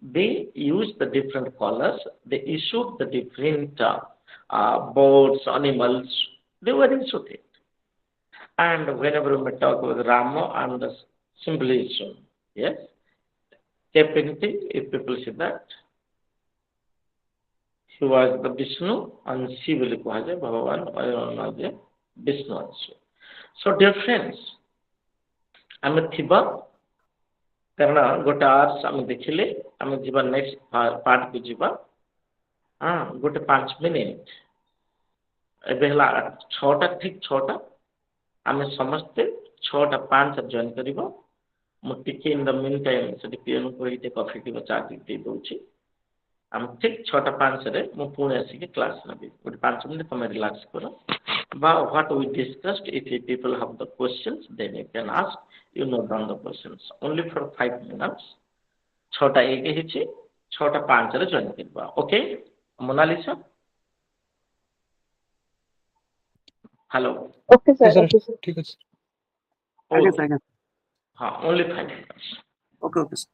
they use the different colors, they issued the different birds, animals, they were issued it. And whenever we talk with Rama and the symbolism, yes, cave painting, if people see that, he was the Vishnu and Shiva Likuhaja, Bhagavan, Vishnu also. So, dear friends, ଆମେ ଥିବା କାରଣ ଗୋଟେ ଆର୍ସ ଆମେ ଦେଖିଲେ ଆମେ ଯିବା next ପାର୍ଟକୁ ଯିବା ଗୋଟେ 5 ମିନିଟ ଏବେ ହେଲା 6ଟା ଠିକ 6ଟା ଆମେ ସମସ୍ତେ 6ଟା 5 ଜଏନ୍ କରିବା ମୁଁ ଟିକେ ଇନ୍ ଦ ମିନ୍ ଟାଇମ୍ ସେଠି ପିଅନକୁ କହିକି କଫି କିମ୍ବା ଚା ଦେଇ ଦେଉଛି ଆମେ ଠିକ 6ଟା 5ରେ ମୁଁ ପୁଣି ଆସିକି କ୍ଲାସ୍ ନେବି ଗୋଟେ 5 ମିନିଟ ତମେ ରିଲାକ୍ସ କର what we discussed. If you people have the questions, then you can ask. You note down the questions. Only for 5 minutes. 6ଟା 1 ହେଇଛି 6ଟା 5ରେ join କରିବା. Okay? Monalisa? Hello? Okay, sir. sir. Okay, sir. ठीक ଅଛି Okay. Only 5 minutes. Okay, okay, sir.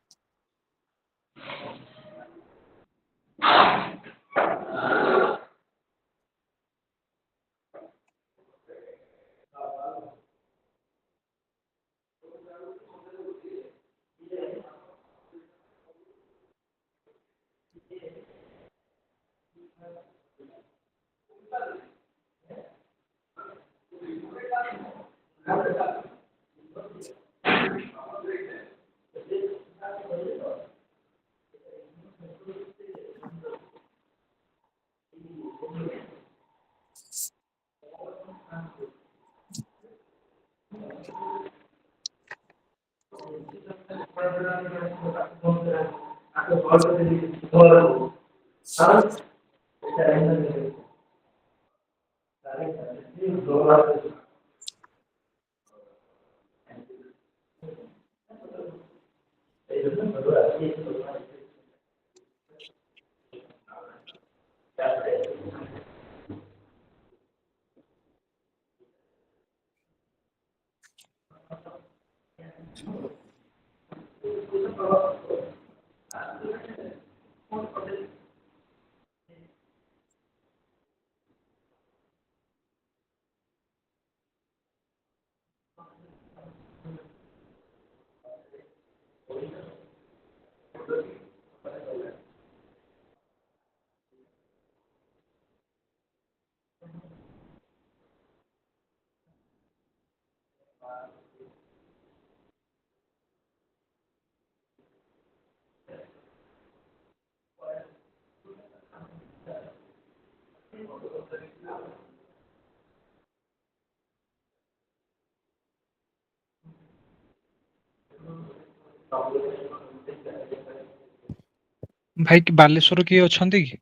ଭାଇ କି ବାଲେଶ୍ୱର କିଏ ଅଛନ୍ତି କି?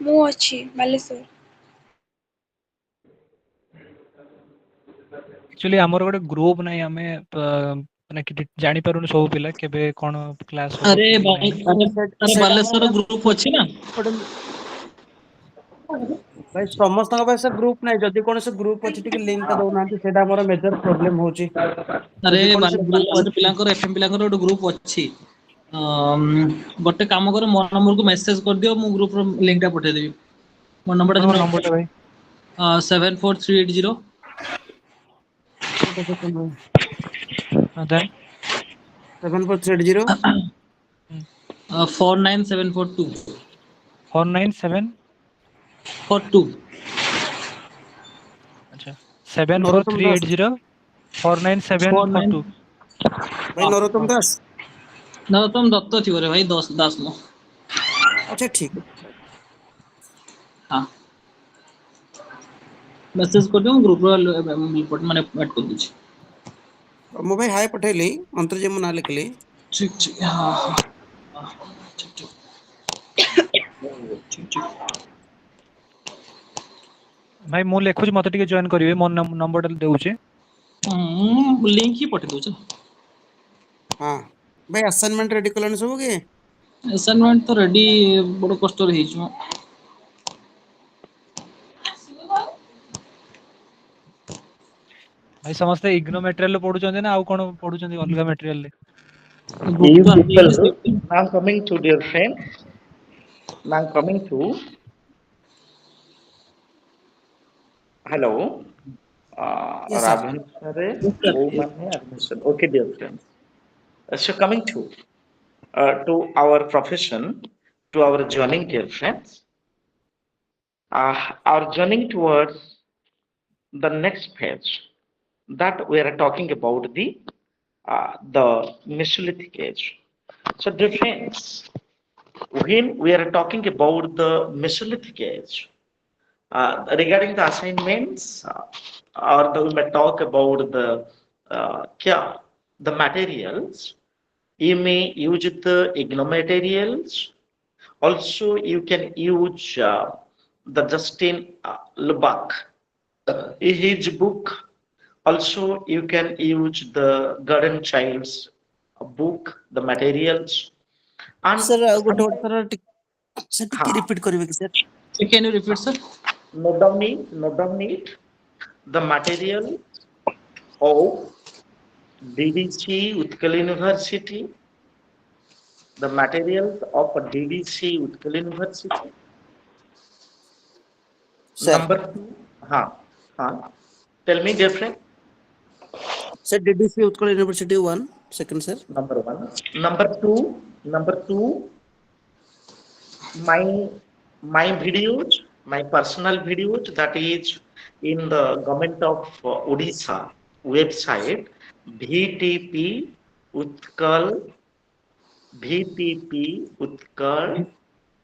ମୁଁ ଅଛି ବାଲେଶ୍ୱର। ଆକ୍ଚୁଆଲି ଆମର ଗୋଟେ ଗ୍ରୁପ ନାହିଁ, ଆମେ ମାନେ କିଛି ଜାଣିପାରୁନି ସବୁ ପିଲା କେବେ କଣ କ୍ଲାସ ହବ अरे କେବେ भाई ନାହିଁ। अरे बालेश्वर ग्रुप अच्छी ना ଭାଇ ସମସ୍ତଙ୍କ ପାଇଁ ସେ ଗ୍ରୁପ ନାହିଁ, ଯଦି କୌଣସି ଗ୍ରୁପ ଅଛି ଟିକେ ଲିଙ୍କ ଟା ଦଉନାହାନ୍ତି, ସେଇଟା ଆମର ମେଜର ପ୍ରୋବ୍ଲେମ ହଉଛି। अरे ଯଦି କୌଣସି ଗ୍ରୁପ ବାଲେଶ୍ୱର ଅଛି ପିଲାଙ୍କର ଏଫଏମ ପିଲାଙ୍କର ଗୋଟେ ଗ୍ରୁପ ଅଛି। ଗୋଟେ କାମ କର, ମୋ ନମ୍ବରକୁ ମେସେଜ କରିଦିଅ, ମୁଁ ଗ୍ରୁପର ଲିଙ୍କ ଟା ପଠେଇଦେବି। ମୋ ଆପଣଙ୍କ ନମ୍ବରଟା ନମ୍ବରଟା ଭାଇ 74380 ଗୋଟେ ସେକେଣ୍ଡ ଭାଇ, ଦେନ୍ 7480 49742 497 42 ଆଚ୍ଛା ନରୋତ୍ତମ ଦାସ। 74380 49 49742। ଭାଇ ନରୋତ୍ତମ ଦାସ। ନରୋତ୍ତମ ଦତ୍ତ ଥିବ ରେ ଭାଇ, ଦାସ ନୁହଁ। ଆଚ୍ଛା ଠିକ ଅଛି। ହଁ ମେସେଜ କରିଦିଅ, ମୁଁ ଗ୍ରୁପର ମାନେ ଆଡ୍ କରିଦଉଛି। ମୁଁ ଭାଇ ହାଏ ପଠେଇଲି, ଅନ୍ତର୍ଜୟ ମୁଁ ନାଁ ଲେଖିଲି। ठीक ठीक हाँ हाँ ठीक ठीक ठीक ଭାଇ ମୁଁ ଲେଖୁଛି, ମତେ ଟିକେ ଜଏନ୍ କରିବେ, ମୋ ନମ୍ବରଟା ଦେଉଛି। लिंक ही पठेଇ ଦଉଛି। ହଁ ଭାଇ ଆସାଇନମେଣ୍ଟ ରେଡି କଲେଣି ସବୁ କି? ଆସାଇନମେଣ୍ଟ ତ ରେଡି ବଡ଼ କଷ୍ଟରେ ହେଇଛି ମ। ଭାଇ ସମସ୍ତେ ଇଗ୍ନୋ ମେଟେରିଆଲ ପଢୁଛନ୍ତି ନା ଆଉ କଣ ପଢୁଛନ୍ତି ଅଲଗା material? You people, now coming to dear friends, now coming to hello, Yes sir. Raven sir, woman admission. Okay, dear friends. So coming to our profession, to our journey, dear friends, our journey towards the next page that we are talking about the Mesolithic age. So, dear friends, when we are talking about the Mesolithic age, regarding the assignments, we may talk about the materials. You may use the ignomaterials. Also, you can use the Justin Lubbock, his book. Also, you can use the Garden Child's book, the materials, and sir ଆଉ ଗୋଟେ sometimes, ଥର ସେ ଟିକେ repeat କରିବେ କି sir? can you repeat, sir? Note down it. The material of DDC Utkal University, the materials of DDC Utkal University. Sir Number two, huh, huh. Tell me, dear friend. Sir, DDC Utkal University 1, second, sir. Number one. Number two, my videos, my personal videos, that is in the government of Odisha website, VTP Utkal, VTP Utkal,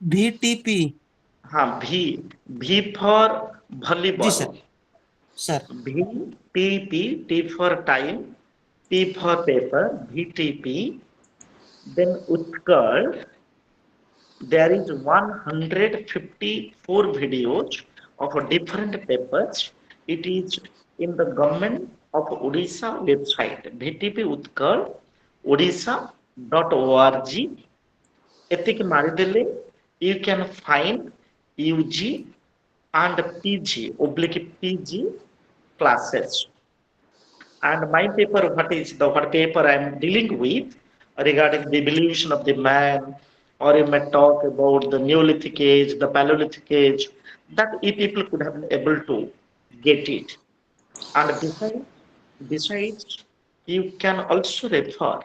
VTP. V for Ji, sir. volleyball, Sir. VTP, T for time, P for paper, VTP, then Utkal. There is 154 videos of different papers. It is in the government of Odisha website, VTP Utkal, odisha.org. Etik maridele, you can find UG and PG, oblique PG classes. And my paper, what paper I am dealing with regarding the evolution of the man, or you may talk about the Neolithic age, the Paleolithic age, that if people could have been able to get it. And besides, you can also refer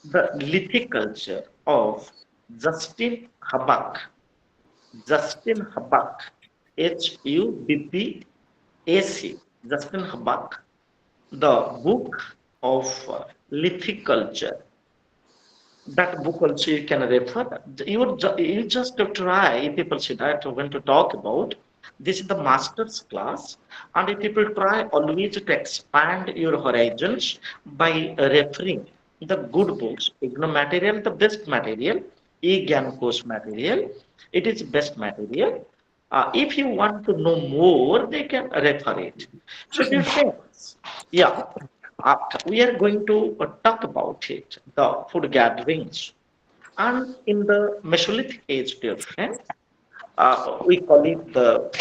the lithic culture of Justin Habak. Justin Habak, HUBBAC, Justin Habak, the book of lithic culture. That book also you can refer. You just try, people say that when to talk about, this is the master's class, and if people try always to expand your horizons by referring the good books, IGNO material, the best material, e-GAN course material, it is best material. If you want to know more, they can refer it. So dear friends, yeah, we are going to talk about it, the food gatherings. And in the Mesolithic age, dear friend, we call it the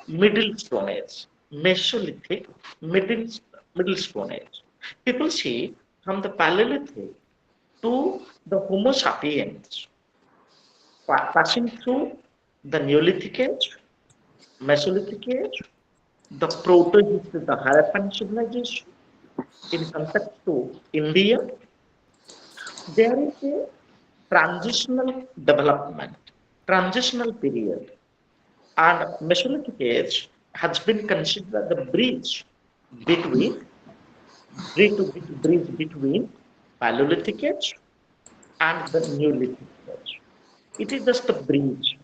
Middle Stone Age. Mesolithic, Middle, Middle Stone Age. People see from the Paleolithic to the Homo sapiens, passing through the Neolithic age, Mesolithic age, the proto-history, the Harappan civilization. In context to India, there is a transitional development, transitional period, and Mesolithic age has been considered the between bridge between Paleolithic age and the Neolithic age. It is just a bridge.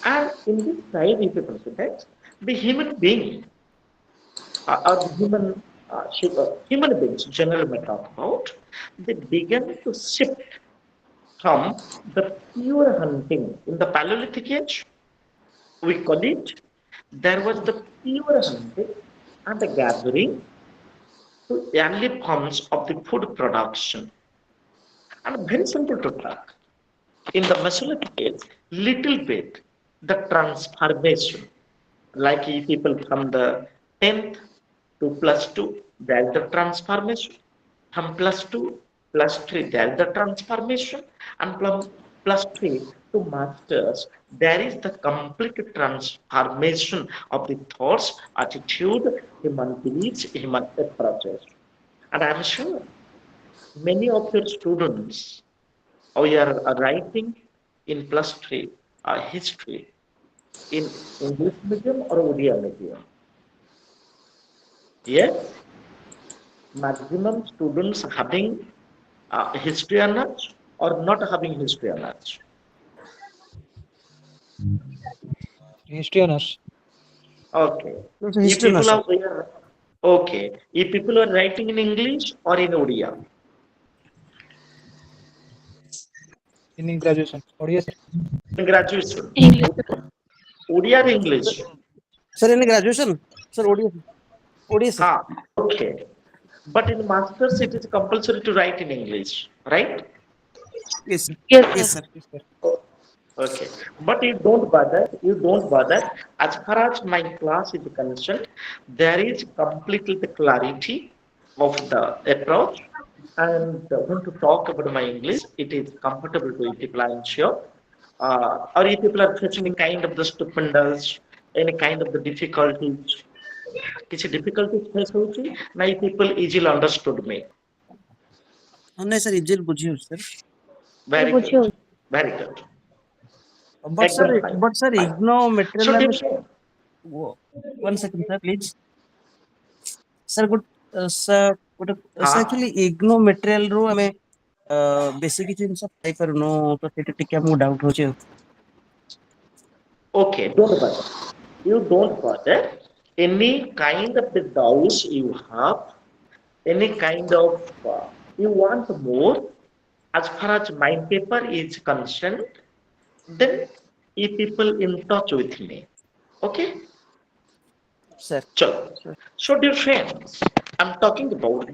And in this time, if you consider the human being or the human beings generally may talk about, they began to shift from the pure hunting in the Paleolithic age. We call it, there was the pure hunting and the gathering to early forms of the food production. And very simple to talk. In the Mesolithic age, little bit the transformation, like if people from the 10th to +2, there's the transformation. From +2, +3, there's the transformation. And from +3 to masters, there is the complete transformation of the thoughts, attitude, human beliefs, human approaches. And I'm sure many of your students are writing in +3 history in English medium or Odia medium. Yes, maximum students having history honors or not having history honors. History honors. Okay. So If history, people sir. are okay, if people are writing in English or in Odia. In graduation. Odia, sir. In graduation. English. Odia or English? Sir, in graduation, sir, ODS, sir. Okay. But in masters, it is compulsory to write in English, right? Yes, sir. Yes, Yes, sir. sir. Yes, sir. Okay. But you don't bother. As far as my class is concerned, there is completely the clarity of the approach. And when to talk about my English, it is comfortable to people, I'm sure. Or if people are facing any kind of the stupendous, any kind of the difficulties, କିଛି difficulty face ହଉଛି ନା you people easily understood me? ନାଇଁ sir easily ବୁଝି ହଉଛି sir. Very good. Very good. But sir Ekdam fine. But sir Fine. IGNOU So material ଆମେ different. 1 second sir please sir ଗୋଟେ ହଁ sir actually IGNOU material ରୁ ଆମେ ବେଶୀ କିଛି ଜିନିଷ ପାଇପାରୁନୁ ତ ସେଇଟା ଟିକେ ଆମକୁ ଡାଉଟ୍ ହଉଛି ଆଉ। Okay, don't bother. You don't bother. Any kind of the doubts you have, any kind of you want more, as far as my paper is concerned, then you people in touch with me. Okay? Sir Chalo. So, dear friends, I'm talking about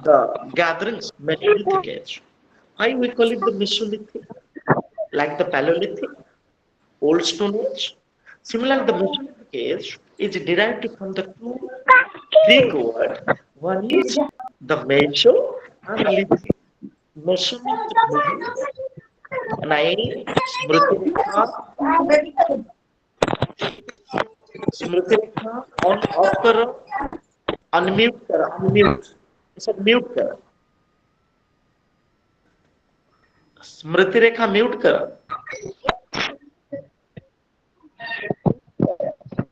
the gatherings, Mesolithic age. Why we call it the Mesolithic? Like the Paleolithic, Old Stone Age. Similarly, the Mesolithic age is derived from the two Greek word. One is the Meso and Lithic. Meso means the middle, and I Smritika, Smritika on off करो, unmute करो, unmute. इसे mute करो. स्मृति रेखा mute करो.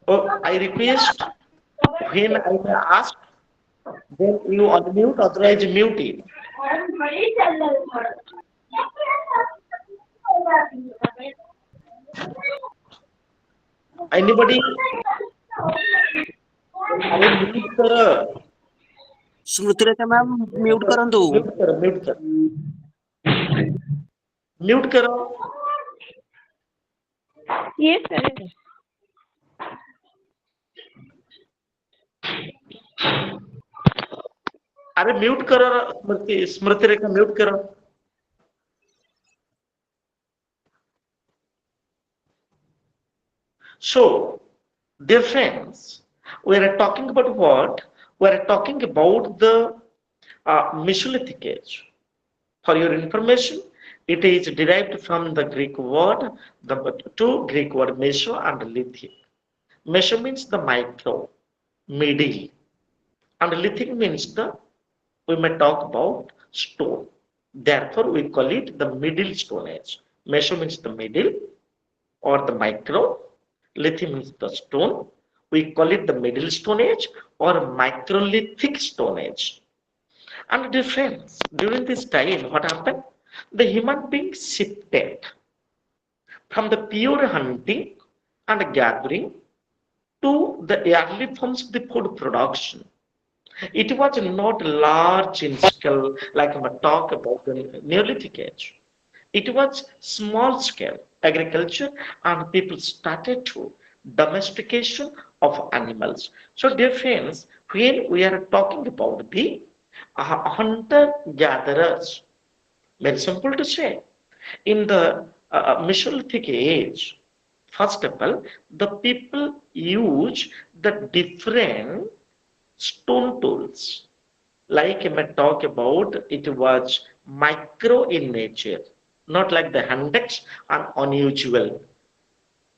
Oh, I request when I may ask, then you unmute, otherwise mute it. Anybody? अरे mute करो. Smritirekha ma'am mute କରନ୍ତୁ। Mute करो, mute करो. म्यूट करो. Yes, sir. अरे म्यूट करो. स्मृति रेखा म्यूट करो. So, dear friends, we are talking about what? We are talking about the Mesolithic age. For your information, it is derived from the Greek word, the two Greek word meso and lithic. Meso means the micro, middle, and lithic means the, we may talk about stone. Therefore, we call it the middle stone age. Meso means the middle or the micro, lithium means the stone. We call it the middle stone age or microlithic stone age. And dear friends, during this time, what happened? The human beings shifted from the pure hunting and gathering to the early forms of the food production. It was not large in scale like we talk about the Neolithic age. It was small scale agriculture and people started to domestication of animals. So dear friends, when we are talking about the hunter gatherers, very simple to say, in the Mesolithic age, first of all, the people use the different stone tools. Like I may talk about, it was micro in nature, not like the handix and unusual.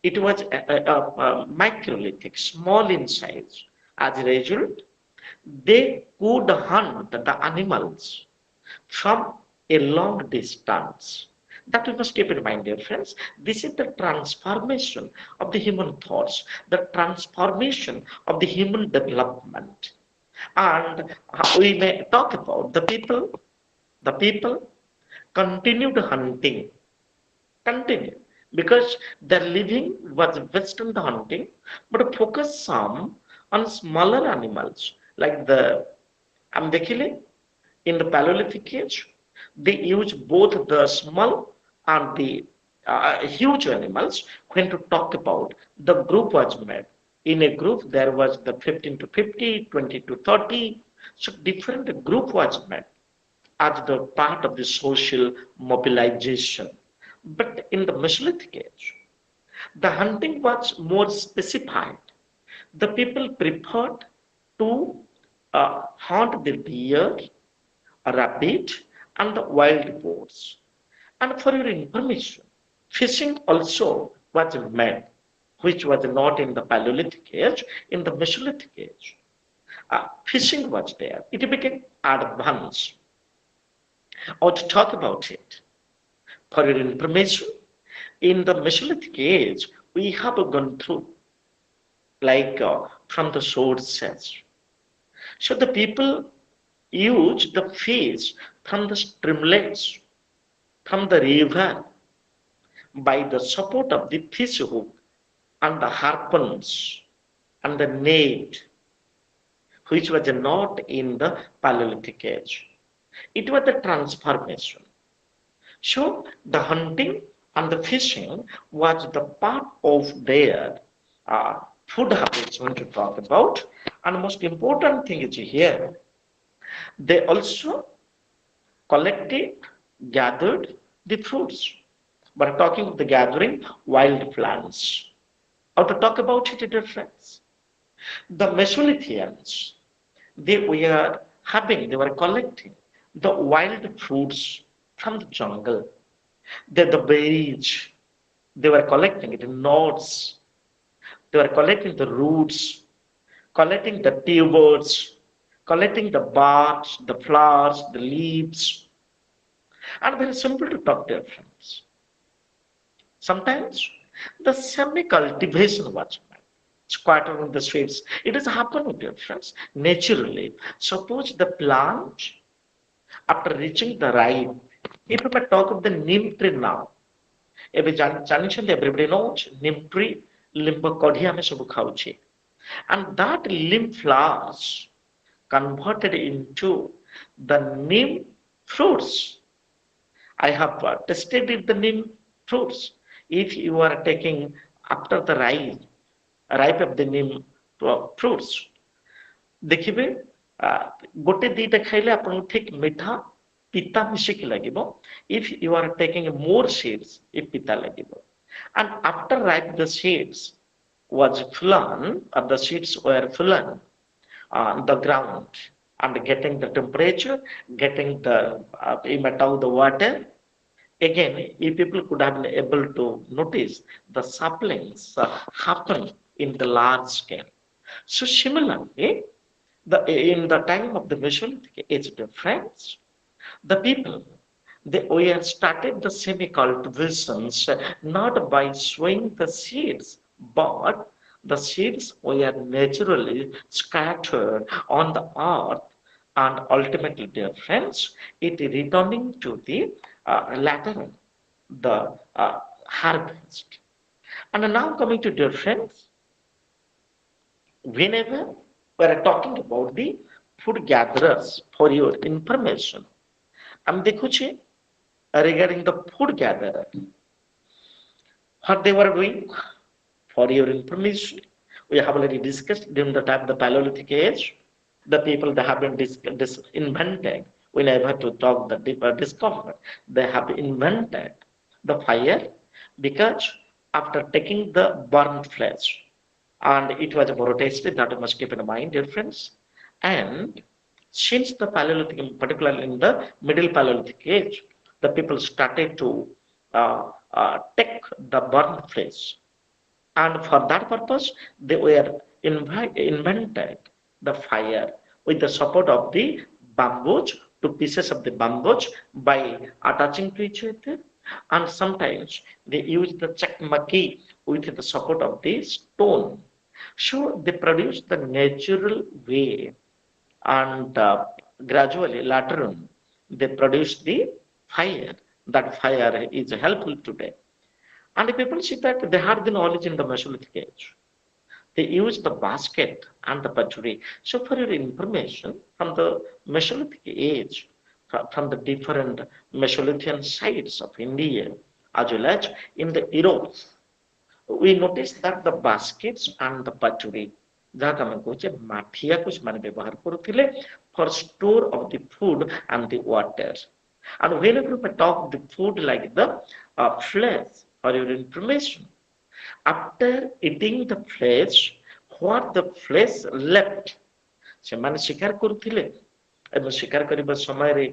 It was a microlithic, small in size. As a result, they could hunt the animals from a long distance. That we must keep in mind, dear friends. This is the transformation of the human thoughts, the transformation of the human development. And we may talk about the people continued hunting, continue, because their living was based on the hunting, but focus some on smaller animals like the Amdekile in the Paleolithic age. They use both the small and the huge animals when to talk about the group was made. In a group, there was the 15 to 50, 20 to 30. So different group was made as the part of the social mobilization. But in the Mesolithic age, the hunting was more specified. The people preferred to hunt the deer, rabbit, and the wild boars. And for your information, fishing also was made. which was not in the Paleolithic age, in the Mesolithic age. Fishing was there. It became advanced. I want to talk about it. For your information, in the Mesolithic age, we have gone through from the sources. So the people use the fish from the streamlets, from the river, by the support of the fish hook and the harpoons and the net, which was not in the Paleolithic age. It was the transformation. So the hunting and the fishing was the part of their food habits when to talk about. And most important thing is here, they also collected, gathered the fruits. We're talking of the gathering wild plants. How to talk about it, dear friends? The Mesolithians, they were collecting the wild fruits from the jungle. The berries, they were collecting it, nuts, they were collecting the roots, collecting the tubers, collecting the barks, the flowers, the leaves. And very simple to talk, dear friends. Sometimes the semi-cultivation was squatter in the streets. It has happened, dear friends, naturally. Suppose the plant, after reaching the ripe, if we talk of the neem tree now, everybody knows neem tree, limbo kodhi ame sabu khauche. And that neem flowers converted into the neem fruits. I have tested the neem fruits. If you are taking after the ripe of the neem fruits, देखिबे गोटे दीटा खाइले आपन ठीक मीठा पिता मिसिक लागिबो. If you are taking more seeds, it pita lagibo. And after ripe the seeds was fallen, or the seeds were fallen on the ground, and getting the temperature, getting the the water. Again, if people could have been able to notice, the saplings happen in the large scale. So similarly, in the time of the Mesolithic age difference, the people, they were started the semi-cultivations not by sowing the seeds, but the seeds were naturally scattered on the earth, and ultimately, dear friends, it returning to the lateral, the harvest. And now coming to dear friends, whenever we are talking about the food gatherers, for your information, I'm देखुचे regarding the food gatherer, what they were doing. For your information, we have already discussed during the time of the Paleolithic age, the people that have been invented, we never to talk the deeper discovered, they have invented the fire, because after taking the burnt flesh, and it was more tasty, that you must keep in mind, dear friends. And since the Paleolithic, particularly in the Middle Paleolithic age, the people started to take the burnt flesh, and for that purpose, they were invented the fire with the support of the bamboos, two pieces of the bamboos by attaching to each other. And sometimes they use the chakmaki with the support of the stone. So they produce the natural way, and gradually later on they produce the fire. That fire is helpful today. And people see that they had the knowledge in the Mesolithic age. They used the basket and the pottery. So for your information, from the Mesolithic age, from the different Mesolithian sites of India, as well as in the Europe, we noticed that the baskets and the pottery, that ଆମେ କହୁଛେ ମାଠିଆକୁ ସେମାନେ ବ୍ୟବହାର କରୁଥିଲେ for store of the food and the water. And whenever we talk the food like the flesh, for your information, after eating the flesh, what the flesh left, ସେମାନେ ଶିକାର କରୁଥିଲେ ଏବଂ ଶିକାର କରିବା ସମୟରେ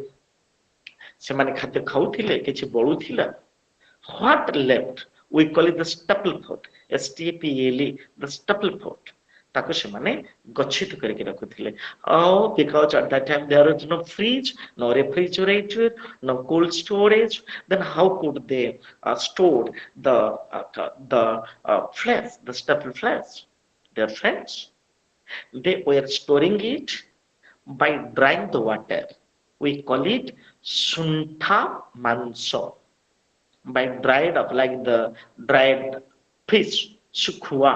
ସେମାନେ ଖାଦ୍ୟ ଖାଉଥିଲେ, କିଛି ବଳୁଥିଲା, what left we call it the staple food, STPLE, the staple food. ତାକୁ ସେମାନେ ଗଚ୍ଛିତ କରିକି ରଖୁଥିଲେ. Because at that time there was no fridge, no refrigerator, no cold storage, then how could they store the flesh, the staple flesh? Dear friends, they were storing it by drying the water. We call it suntha manso. By dried up like the dried fish, ଶୁଖୁଆ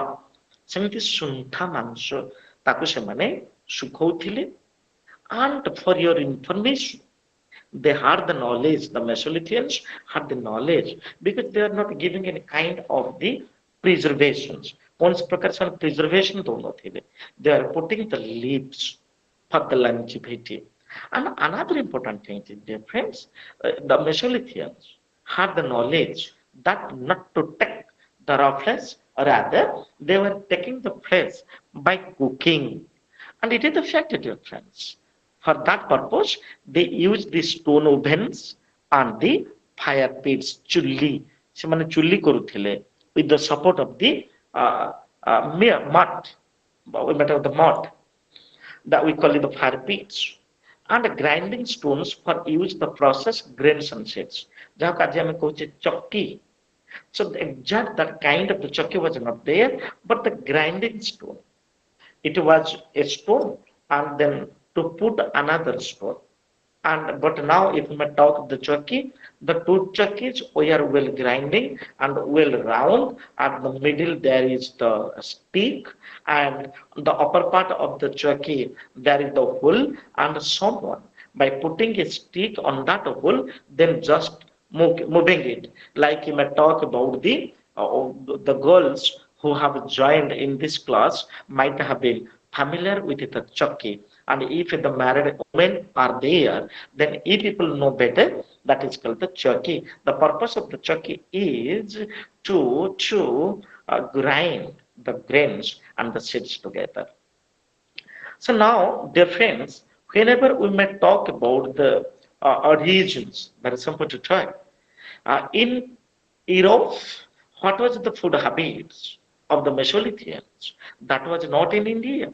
ସେମିତି ସୁଣ୍ଠା ମାଂସ ତାକୁ ସେମାନେ ଶୁଖଉଥିଲେ. And for your information, they had the knowledge, the Mesolithians had the knowledge, because they are not giving any kind of the preservations. କୌଣସି ପ୍ରକାର ସେମାନେ preservation ଦଉନଥିଲେ. They are putting the leaves for the longevity. And another important thing is, dear friends, the Mesolithians had the knowledge that not to take the raw flesh, rather they were taking the flesh by cooking. And it is a fact, dear friends. For that purpose, they use the stone ovens and the fire pits, chulli. ସେମାନେ ଚୁଲି କରୁଥିଲେ with the support of the mud, the mud that we call it the fire pits, and grinding stones for use the process grains and seeds. ଯାହାକୁ ଆଜି ଆମେ କହୁଛେ ଚକି. So the exact that kind of the chakki was not there, but the grinding stone. It was a stone and then to put another stone. And but now if we may talk of the chakki, the two chakkis were well grinding and well round. At the middle there is the stick, and the upper part of the chakki there is the hole, and someone by putting a stick on that hole, then just moving it. Like you may talk about the girls who have joined in this class might have been familiar with the chakki. And if the married women are there, then if people know better, that is called the chakki. The purpose of the chakki is to grind the grains and the seeds together. So now, dear friends, whenever we may talk about the origins, very simple to try. In Europe, what was the food habits of the Mesolithians? That was not in India.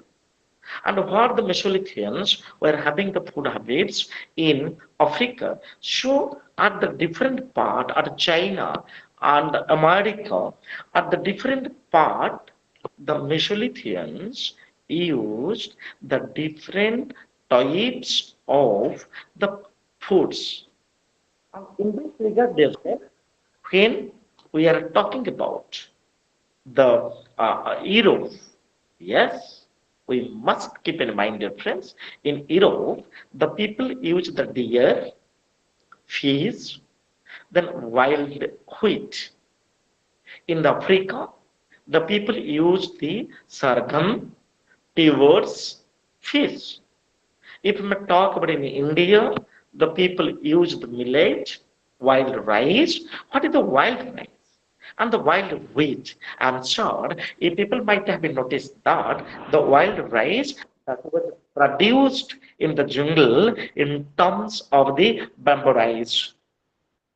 And what the Mesolithians were having the food habits in Africa. So at the different part, at China and America, at the different part, the Mesolithians used the different types of the foods. In this regard, therefore, when we are talking about the Europe, yes, we must keep in mind, dear friends, in Europe, the people use the deer, fish, then wild wheat. In Africa, the people use the sargam, peas, fish. If we talk about in India, the people use the millet, wild rice. What is the wild rice? And the wild wheat. I'm sure if people might have noticed that the wild rice that was produced in the jungle in terms of the bamboo rice.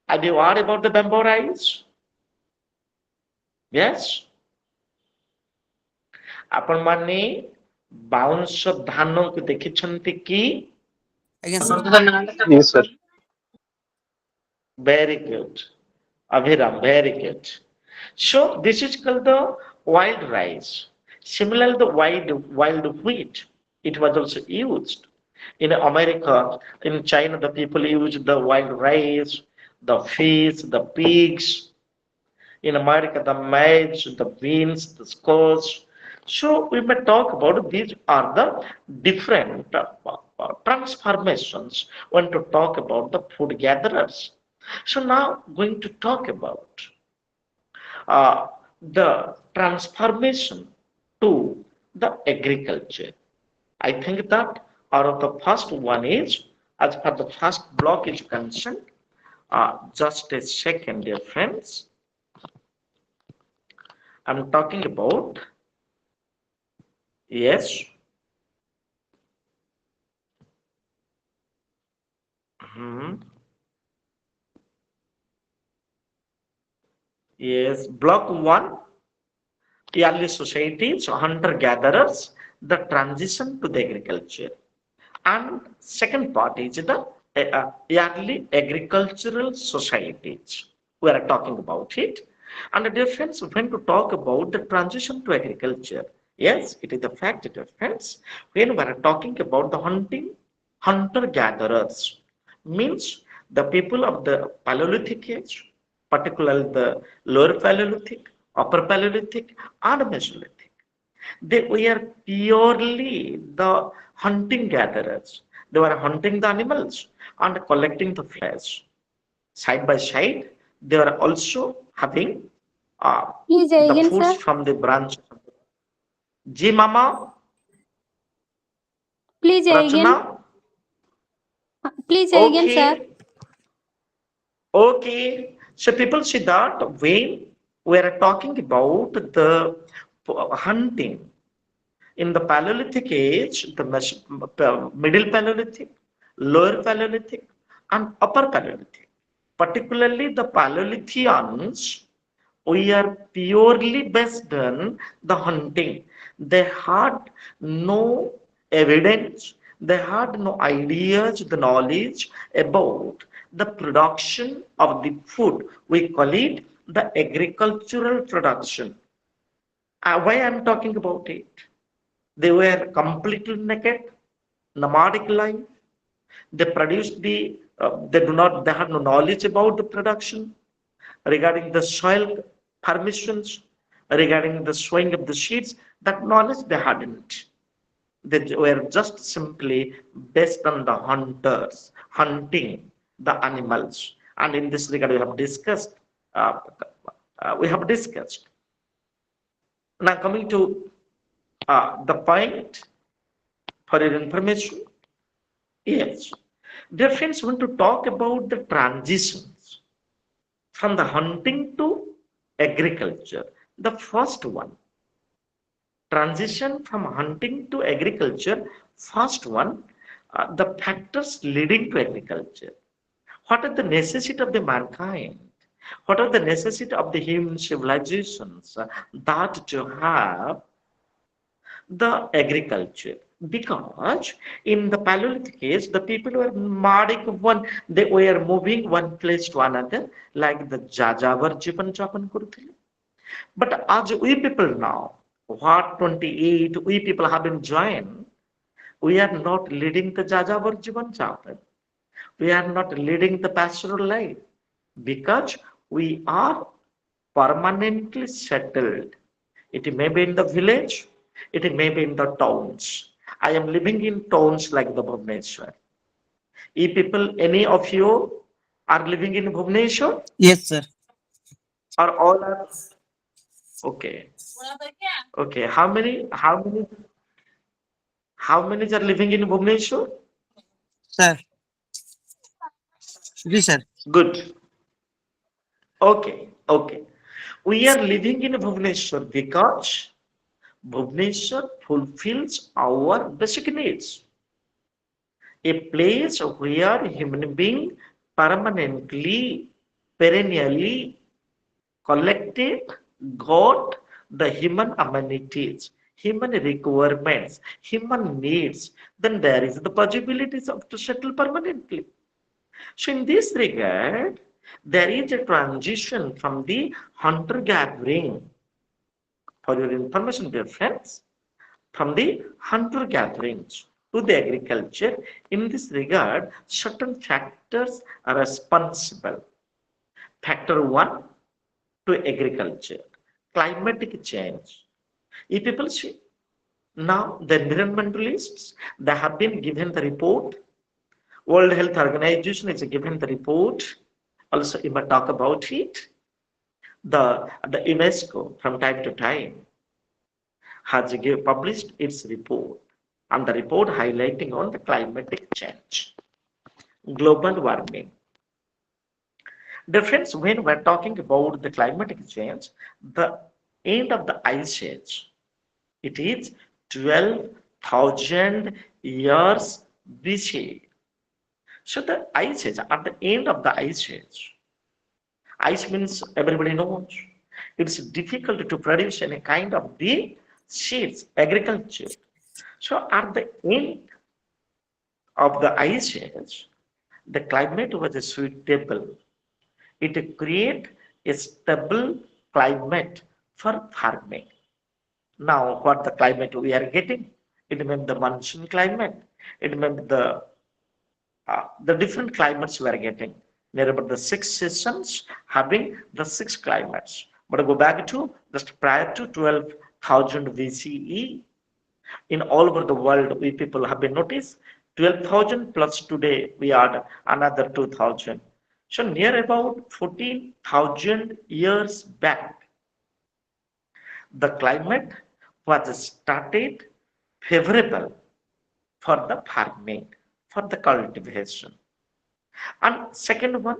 Have you heard about the bamboo rice? Yes? ଆପଣ ମାନେ ବାଉଁଶ ଧାନକୁ ଦେଖିଛନ୍ତି କି? ଆଜ୍ଞା sir. Yes, sir. Very good. Abhiram, very good. So this is called the wild rice. Similarly, the wild wheat, it was also used. In America, in China, the people use the wild rice, the fish, the pigs. In America, the maize, the beans, the squash. So we may talk about these are the different transformations when to talk about the food gatherers. So now going to talk about the transformation to the agriculture. I think that out of the first one is, as per the first block is concerned, just a second, dear friends. I'm talking about, yes, Yes, block one, early societies, hunter-gatherers, the transition to the agriculture. And second part is the early agricultural societies. We are talking about it. And the difference when to talk about the transition to agriculture. Yes, it is a fact difference. When we are talking about the hunter-gatherers, means the people of the Paleolithic age, particularly the lower Paleolithic, upper Paleolithic, and Mesolithic. They were purely the hunting gatherers. They were hunting the animals and collecting the flesh. Side by side, they were also having uh, Please the again, foods sir. from the branch. Ji Mama, Please Rachana, again. Please again, sir. okay, okay. So people see that when we are talking about the hunting, in the Paleolithic age, the Middle Paleolithic, Lower Paleolithic, and Upper Paleolithic, particularly the Paleolithians, we are purely based on the hunting. They had no evidence, they had no ideas, the knowledge about the production of the food. We call it the agricultural production. Why I'm talking about it? They were completely naked, nomadic life. They produced they had no knowledge about the production regarding the soil permissions, regarding the sowing of the seeds. That knowledge they hadn't. They were just simply based on the hunters, hunting the animals. And in this regard, uh, we have discussed. Now coming to the point for your information. Yes, dear friends, want to talk about the transitions from the hunting to agriculture. The first one, transition from hunting to agriculture. First one, the factors leading to agriculture. What are the necessity of the mankind? What are the necessity of the human civilizations that to have the agriculture? Because in the Paleolithic age, the people were nomadic one, they were moving one place to another, like the Jajavar Jivan Japan Kuruthile. But as we people now, what 28, we people have been joined, we are not leading the Jajavar Jivan Japan. We are not leading the pastoral life because we are permanently settled. It may be in the village, it may be in the towns. I am living in towns like the Bhubaneswar. If people, any of you are living in Bhubaneswar, Yes, sir. or all are okay? Okay, how many are living in Bhubaneswar? Sir. Yes, sir. Good. Okay, okay. We are living in Bhubaneswar because Bhubaneswar fulfills our basic needs. A place where human being permanently, perennially collected, got the human amenities, human requirements, human needs, then there is the possibilities of to settle permanently. So in this regard, there is a transition from the hunter-gathering, for your information, dear friends, from the hunter gatherings to the agriculture. In this regard, certain factors are responsible. Factor one, to agriculture, climatic change. If people see now the environmentalists, they have been given the report. World Health Organization is given the report. Also, you might talk about it. The UNESCO from time to time has published its report, and the report highlighting on the climatic change, global warming. Difference when we're talking about the climatic change, the end of the ice age, it is 12,000 years BC. So the ice age, at the end of the ice age, ice means everybody knows It's difficult to produce any kind of the seeds, agriculture. So at the end of the ice age, the climate was suitable. It create a stable climate for farming. Now, what the climate we are getting? It means the monsoon climate. It means the different climates we are getting. Near about the 6 seasons having the 6 climates. But go back to just prior to 12,000 BCE, in all over the world, we people have been noticed 12,000 plus today we add another 2,000. So near about 14,000 years back, the climate was started favorable for the farming, for the cultivation. And second one,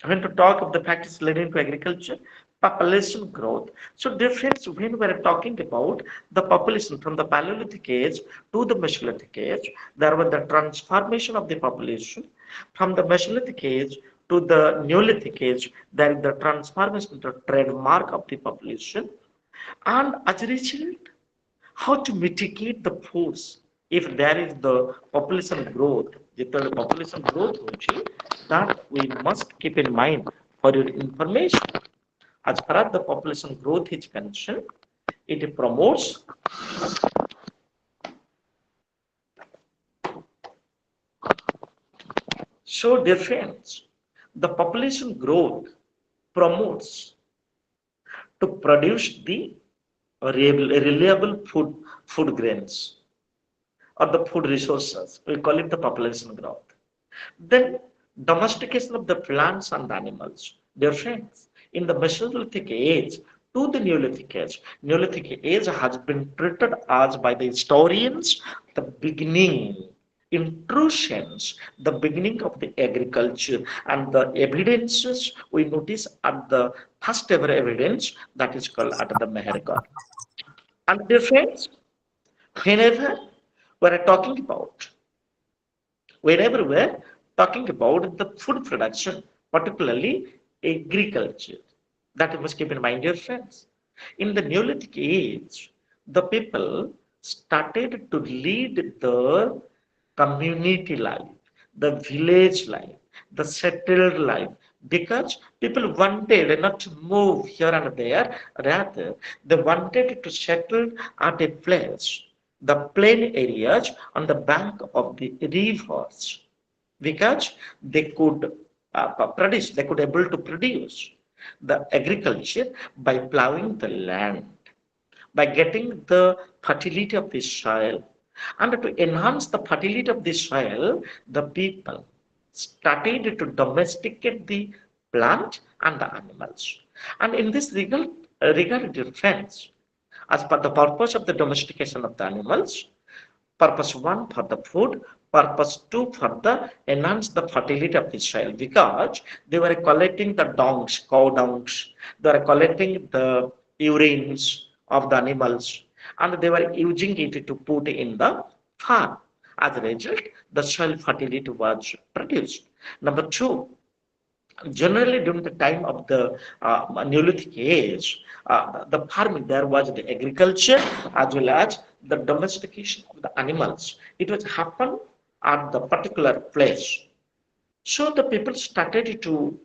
when to talk of the practice leading to agriculture, population growth. So difference when we are talking about the population from the Paleolithic age to the Mesolithic age, there was the transformation of the population. From the Mesolithic age to the Neolithic age, there is the transformation, the trademark of the population. And as a result, how to mitigate the force if there is the population growth, the population growth that we must keep in mind for your information. As far as the population growth is concerned, it promotes so dear friends, the population growth promotes to produce the reliable food grains or the food resources. We call it the population growth. Then domestication of the plants and animals. Dear friends, in the Mesolithic age to the Neolithic age has been treated as by the historians the beginning intrusions, the beginning of the agriculture, and the evidences we notice at the first ever evidence that is called at the Mehergar. And dear friends, whenever we're talking about whenever we're talking about the food production, particularly agriculture, that you must keep in mind, dear friends. In the Neolithic age, the people started to lead the community life, the village life, the settled life, because people wanted not to move here and there, rather, they wanted to settle at a place, the plain areas on the bank of the rivers, because they could produce, they could able to produce the agriculture by plowing the land, by getting the fertility of the soil. And to enhance the fertility of the soil, the people started to domesticate the plant and the animals. And in this regard, dear friends, as per the purpose of the domestication of the animals, purpose one for the food, purpose two for the enhance the fertility of the soil, because they were collecting the dongs, cow dongs, they were collecting the urines of the animals, and they were using it to put in the farm. As a result, the soil fertility was produced. Number two, generally during the time of the Neolithic age, the farming, there was the agriculture as well as the domestication of the animals. It was happen at the particular place. So the people started to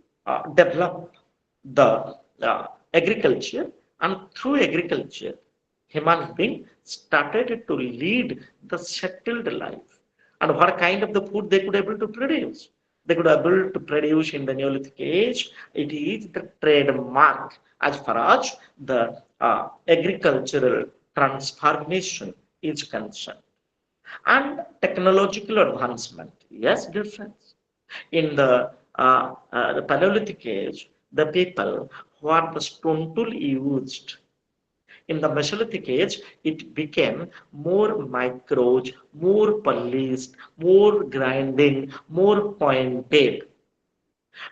develop the agriculture, and through agriculture, human being started to lead the settled life. And what kind of the food they could able to produce? They could able to produce in the Neolithic age. It is the trademark as far as the agricultural transformation is concerned. And technological advancement. Yes, dear friends. In the Paleolithic age, the people who are the stone tool used. In the Mesolithic age, it became more micros, more polished, more grinding, more pointed.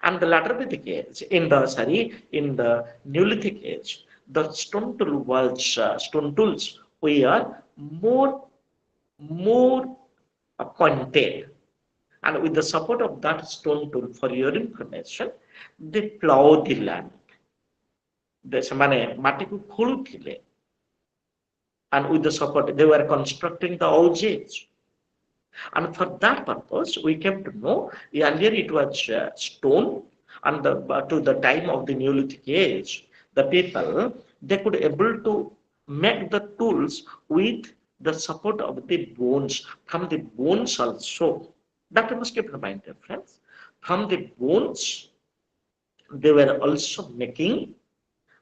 And the Lateralithic age, in the Neolithic age, the stone tools were more pointed. And with the support of that stone tool, for your information, they plow the land. ସେମାନେ ମାଟିକୁ ଖୋଳୁଥିଲେ, and with the support they were constructing the houses. And for that purpose, we came to know earlier it was stone, and to the time of the Neolithic age, the people they could able to make the tools with the support of the bones. From the bones also, that you must keep in mind, dear friends. From the bones, they were also making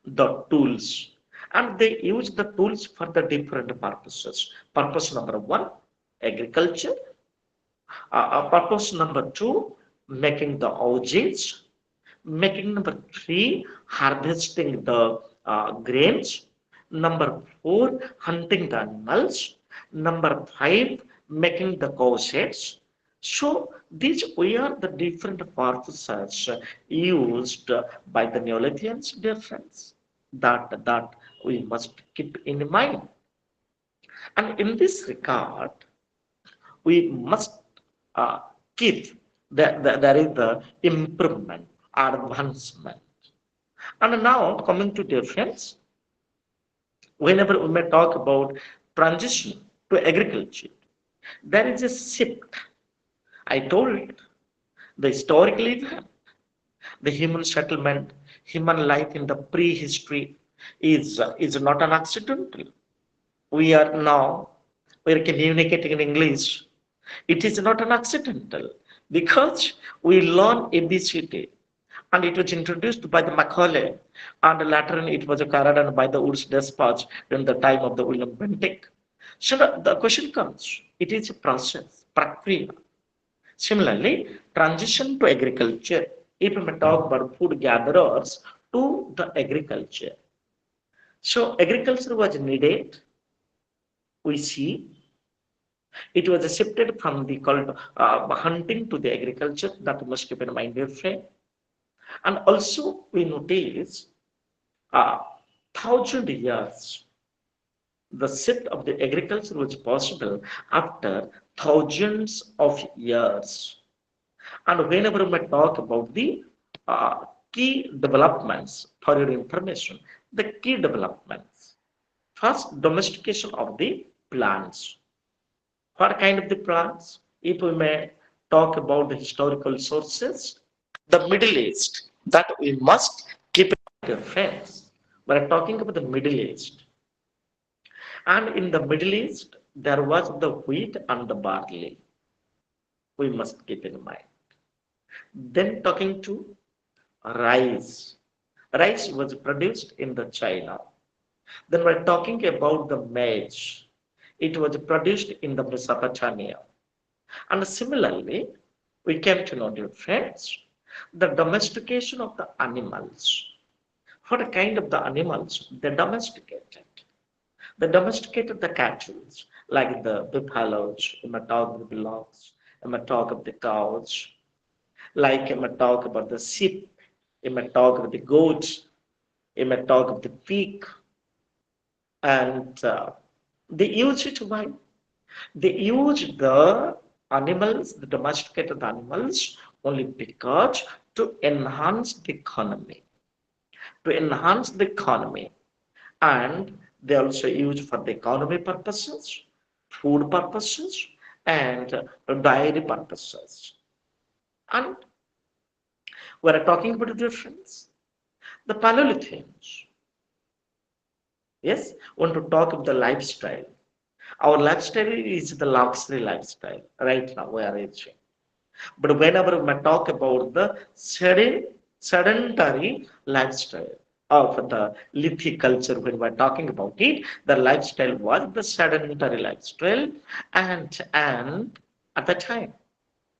the tools, and they use the tools for the different purposes. Purpose number one, agriculture. Purpose number two, making the origins. Making number three, harvesting the grains. Number four, hunting the animals. Number five, making the cow sheds. So these were the different purposes used by the Neolithians, dear friends. That we must keep in mind. And in this regard, we must uh, keep that there is the improvement, advancement. And now coming to difference, whenever we may talk about transition to agriculture, there is a shift. I told the historical event, the human settlement, human life in the prehistory is not an accidental. We are now we're communicating in English. It is not an accidental because we learn ABCD, and it was introduced by the Macaulay, and later on it was carried on by the Woods Dispatch in the time of the William Bentinck. So the question comes, it is a process, prakriya. Similarly, transition to agriculture, if we may talk about food gatherers to the agriculture. So agriculture was needed, we see. It was shifted from the called hunting to the agriculture, that we must keep in mind, dear friend. And also we notice 1,000 years, the shift of the agriculture was possible after thousands of years. And whenever we talk about the key developments, for your information, the key developments. First, domestication of the plants. What kind of the plants? If we may talk about the historical sources, the Middle East, that we must keep in mind, friends. We're talking about the Middle East. And in the Middle East, there was the wheat and the barley. We must keep in mind. Then talking to rice. Rice was produced in the China. Then we're talking about the maize. It was produced in the Mesopotamia. And similarly, we came to know, dear friends, the domestication of the animals. What kind of the animals they domesticated? They domesticated the cattle, like the buffaloes, you may talk of the bullocks, you may talk of the cows, like you may talk about the sheep, you may talk of the goats, you may talk of the pig, and they use it why? They use the animals, the domesticated animals, only because to enhance the economy. To enhance the economy, and they also use for the economy purposes, food purposes, and dairy purposes. And we're talking about the difference. The Paleolithians, yes, want to talk about the lifestyle. Our lifestyle is the luxury lifestyle right now we are reaching. But whenever we talk about the sedentary lifestyle of the lithic culture, when we're talking about it, the lifestyle was the sedentary lifestyle, and at the time,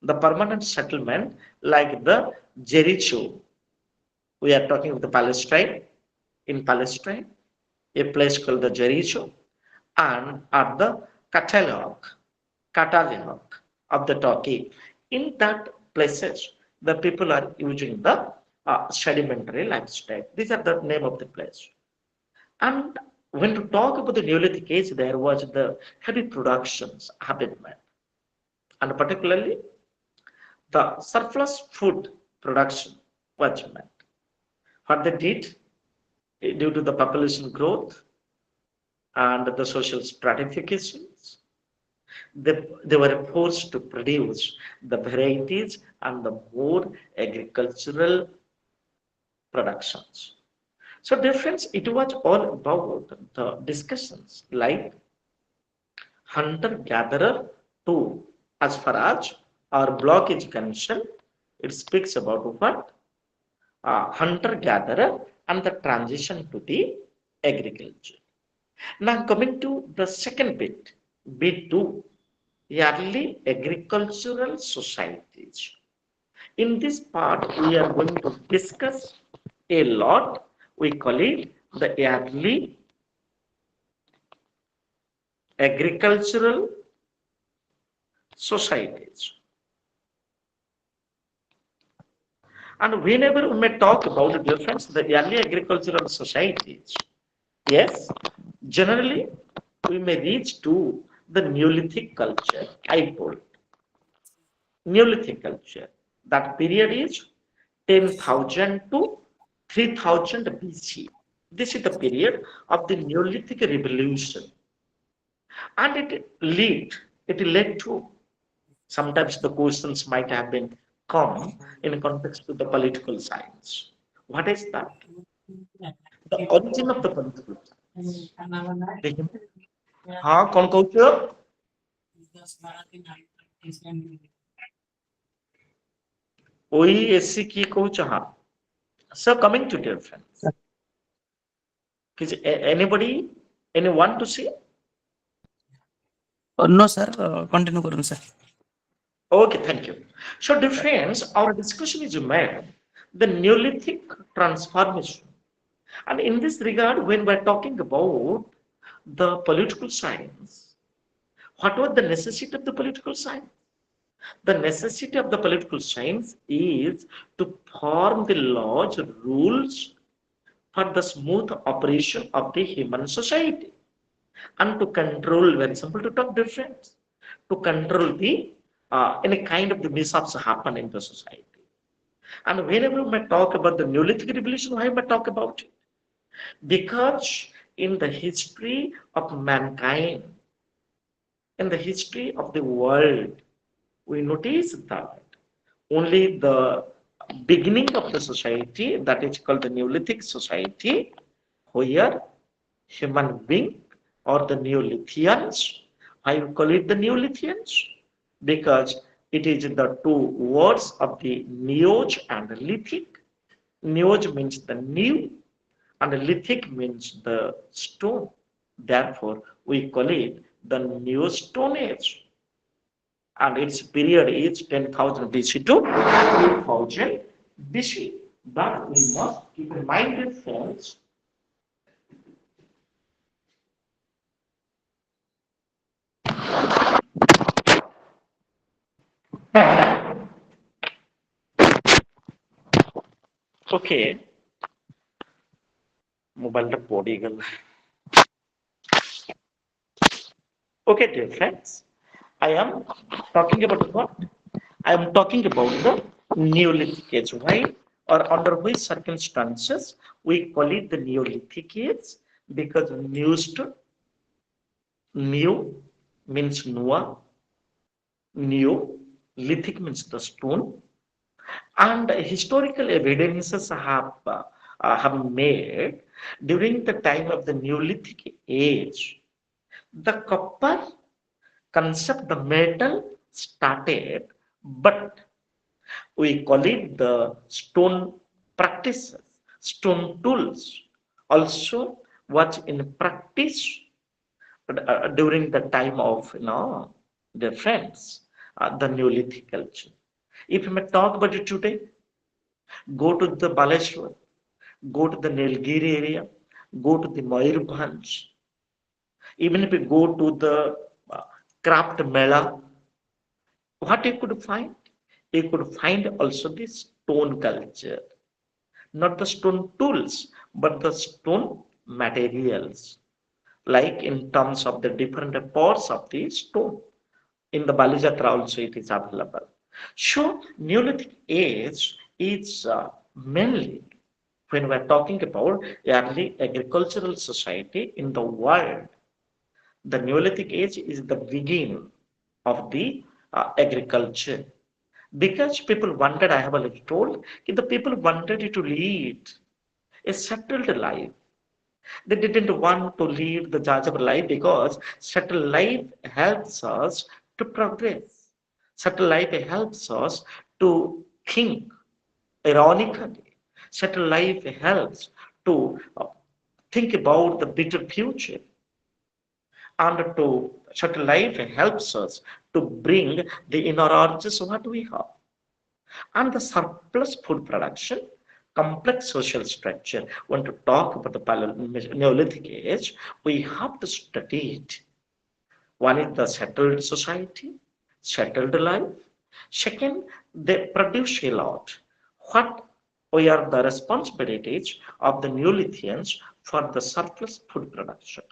the permanent settlement like the Jericho, we are talking of the Palestine, in Palestine, a place called the Jericho, and at the Catalog of the Turkey. In that places, the people are using the sedimentary lifestyle. These are the name of the place. And when to talk about the Neolithic age, there was the heavy productions habit made, and particularly the surplus food production was made. What they did, due to the population growth and the social stratifications, they were forced to produce the varieties and the more agricultural productions. So, dear friends, it was all about the discussions like hunter-gatherer too. As far as our block is concerned, it speaks about what? Hunter-gatherer and the transition to the agriculture. Now coming to the second bit, B2, early agricultural societies. In this part, we are going to discuss a lot. We call it the early agricultural societies. And whenever we may talk about the difference, the early agricultural societies, yes, generally we may reach to the Neolithic culture. I told Neolithic culture. That period is 10,000 to 3000 BC. This is the period of the Neolithic revolution, and it led to sometimes the questions might have been come in context to the political science. What is that? The origin of the political science. हाँ कौन कहूँ OESC की कहूँ हाँ. So coming to dear friends, is anybody anyone to say? No, sir. Continue करूँ sir. Okay, thank you. So dear friends, our discussion is made the Neolithic transformation. And in this regard, when we're talking about the political science, what was the necessity of the political science? The necessity of the political science is to form the laws, rules for the smooth operation of the human society and to control, very simple to talk difference, to control the any kind of the mishaps happen in the society. And whenever we talk about the Neolithic revolution, why we talk about it? Because in the history of mankind, in the history of the world, we notice that only the beginning of the society, that is called the Neolithic society, where human being or the Neolithians, I call it the Neolithians because it is the two words of the Neoj and Lithic. Neoj means the new and Lithic means the stone. Therefore, we call it the Neo Stone Age. And its period is 10,000 BC to 3000 BC. But we must keep in mind that friends. Okay, mobile body. Okay, dear friends, I am talking about what? I am talking about the Neolithic age. Why or under which circumstances we call it the Neolithic age? Because new means Noah, Neolithic means the stone, and historical evidences have made during the time of the Neolithic age, the copper concept, the metal started, but we call it the stone practices, stone tools also was in practice during the time of the friends, the Neolithic culture. If you may talk about it today, go to the Baleshwar, go to the Nilgiri area, go to the Mayurbhanj, even if you go to the craft mela, what you could find? You could find also the stone culture, not the stone tools, but the stone materials, like in terms of the different parts of the stone. In the Balijatra also it is available. So Neolithic age is mainly When we're talking about early agricultural society in the world, the Neolithic age is the beginning of the agriculture. Because people wanted, I have already told, the people wanted to lead a settled life. They didn't want to lead the judgeable life because settled life helps us to progress. Settled life helps us to think ironically. Settled life helps to think about the better future, and to settled life helps us to bring the inner urges what we have. And the surplus food production, complex social structure. When to talk about the Neolithic age, we have to study it. One is the settled society, settled life. Second, they produce a lot. What were the responsibilities of the Neolithians for the surplus food production?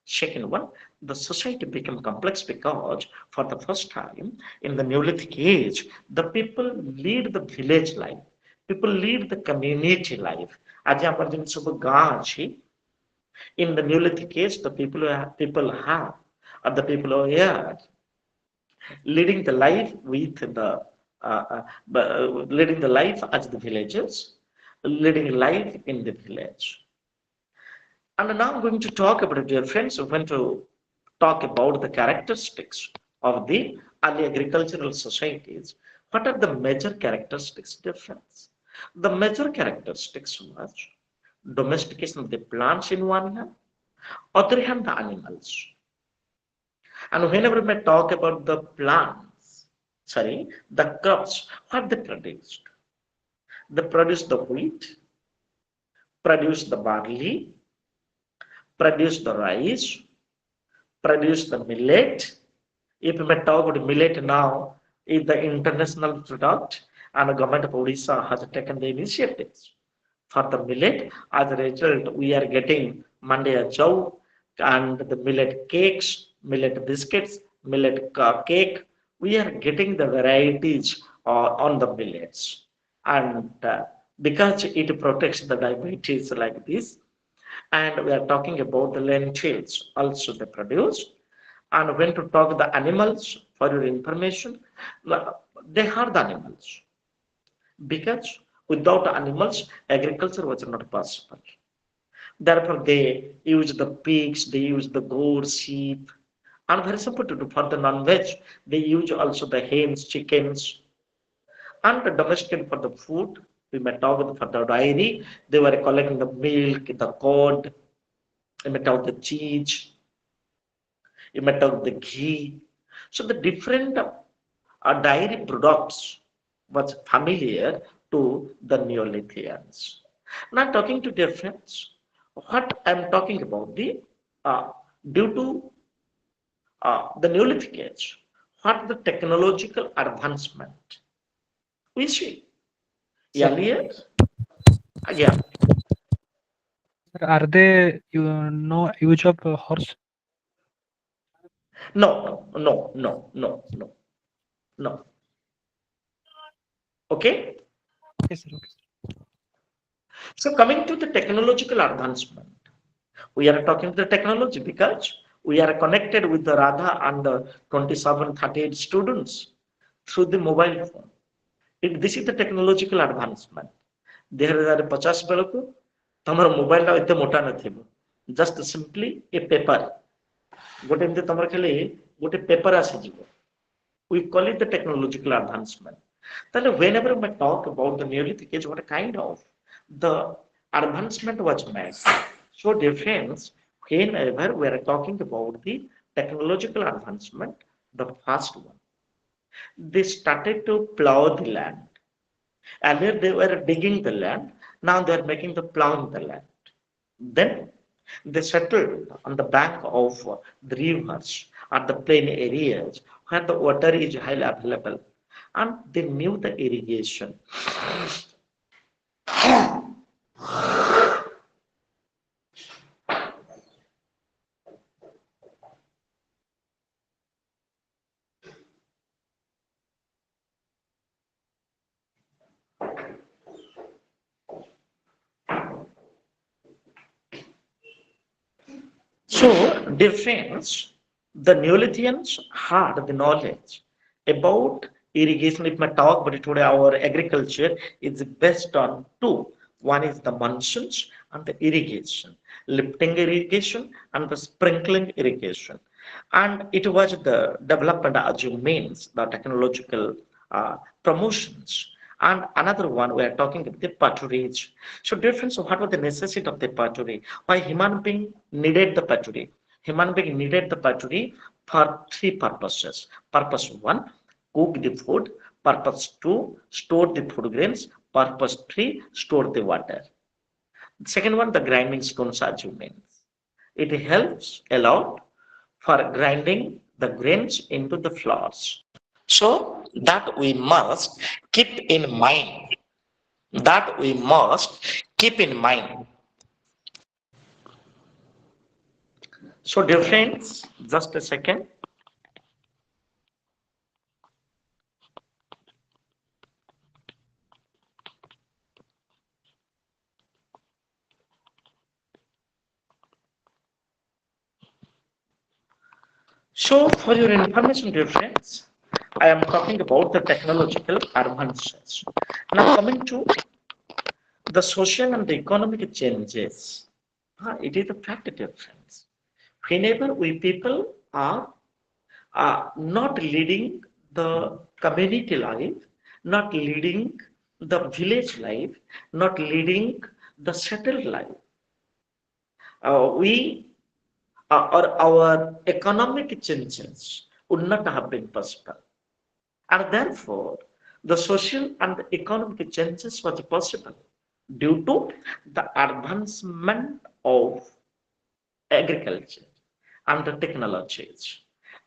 Second one, the society became complex because for the first time in the Neolithic age, the people lead the village life. People lead the community life. Aji amar jin sobu ଗାଁ ଅଛି, in the Neolithic age, the people have, or the people are here, leading the life with the leading the life as the villagers, leading life in the village. And now I'm going to talk about, dear friends, I'm going to talk about the characteristics of the early agricultural societies. What are the major characteristics difference? The major characteristics was domestication of the plants in one hand, other hand the animals. And whenever we talk about the plants, sorry, the crops, what they produced? They produced the wheat, produced the barley, produced the rice, produced the millet. If we may talk about millet now, is the international product, and the government of Odisha has taken the initiatives for the millet. As a result, we are getting Mandia chow and the millet cakes, millet biscuits, millet cake. We are getting the varieties on the millets. And because it protects the diabetes like this, and we are talking about the lentils also they produce. And when to talk the animals, for your information, they are the animals because without animals, agriculture was not possible. Therefore, they use the pigs, they use the goats, sheep, and very simple to do for the non-veg. They use also the hens, chickens, and the domestic for the food. We may talk for the dairy. They were collecting the milk, the curd, we may talk the cheese, you may talk the ghee. So the different dairy products was familiar to the Neolithians. Now talking to dear friends, what I'm talking about the due to the Neolithic age, what the technological advancement we see Sir, earlier, yeah, Are they no use of horse? no, no. Okay. Okay, sir. Okay. So coming to the technological advancement, we are talking the technology because we are connected with the Radha and the 27, 38 students through the mobile phone. This is the technological advancement. There is a 50 ବେଳକୁ ତମର mobile ଟା ଏତେ ମୋଟା ନଥିବ, just simply a paper, ଗୋଟେ ଏମିତି ତମର ଖାଲି ଗୋଟେ paper ଆସିଯିବ. We call it the technological advancement. Then whenever we talk about the Neolithic age, what kind of the advancement was made. So difference, whenever we are talking about the technological advancement, the first one, they started to plow the land. Earlier they were digging the land, now they are making the plowing the land. Then they settled on the bank of the rivers or the plain areas where the water is highly available, and they knew the irrigation. So, dear friends, the Neolithians had the knowledge about irrigation. If I talk about it today, our agriculture is based on two. One is the monsoons and the irrigation, lifting irrigation and the sprinkling irrigation. And it was the development as you means the technological promotions. And another one we are talking about the patronage. So difference of what was the necessity of the patronage? Why human being needed the patronage? Human being needed the patronage for three purposes. Purpose one, cook the food. Purpose two, store the food grains. Purpose three, store the water. Second one, the grinding stones as you mean. It helps a lot for grinding the grains into the flours. So that we must keep in mind. That we must keep in mind. So dear friends, just a second. So for your information, dear friends, I am talking about the technological advances. Now coming to the social and the economic changes. It is a fact, dear friends. Whenever we people are not leading the community life, not leading the village life, not leading the settled life, we or our economic changes would not have been possible. And therefore, the social and economic changes was possible due to the advancement of agriculture and the technologies.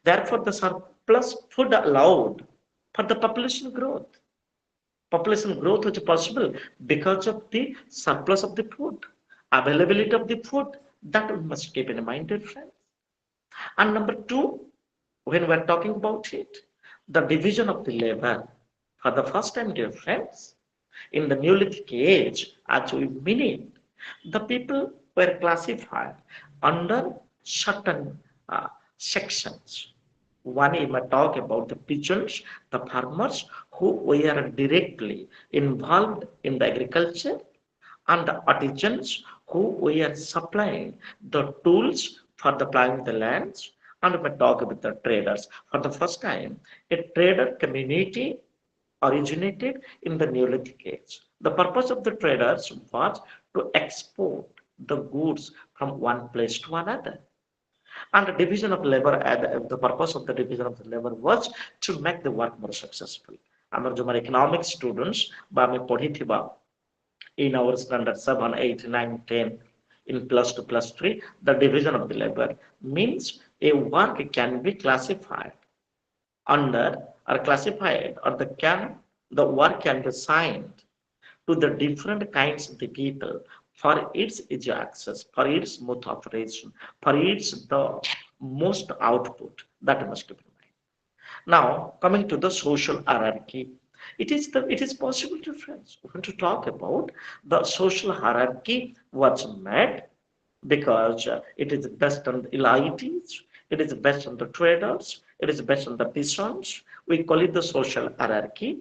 Therefore, the surplus food allowed for the population growth. Population growth was possible because of the surplus of the food, availability of the food. That we must keep in mind, dear friends. And number two, when we're talking about it, the division of the labor. For the first time, dear friends, in the Neolithic age, as we mean it, the people were classified under certain sections. One, you might talk about the peasants, the farmers who were directly involved in the agriculture, and the artisans who were supplying the tools for the plowing the lands, and we talk about the traders. For the first time, a trader community originated in the Neolithic age. The purpose of the traders was to export the goods from one place to another. And the division of labor, the purpose of the division of the labor was to make the work more successful. ଆମର ଯୋଉମାନେ economics students ବା ଆମେ ପଢିଥିବା in our standard 7, 8, 9, 10 in plus 2 plus 3, the division of the labor means a work can be classified under or classified or the work can be assigned to the different kinds of the people for its easy access, for its smooth operation, for its the most output. That must be mind. Now coming to the social hierarchy, it is possible, friends, to talk about the social hierarchy was made because it is based on the elites, it is based on the traders, it is based on the peasants. We call it the social hierarchy.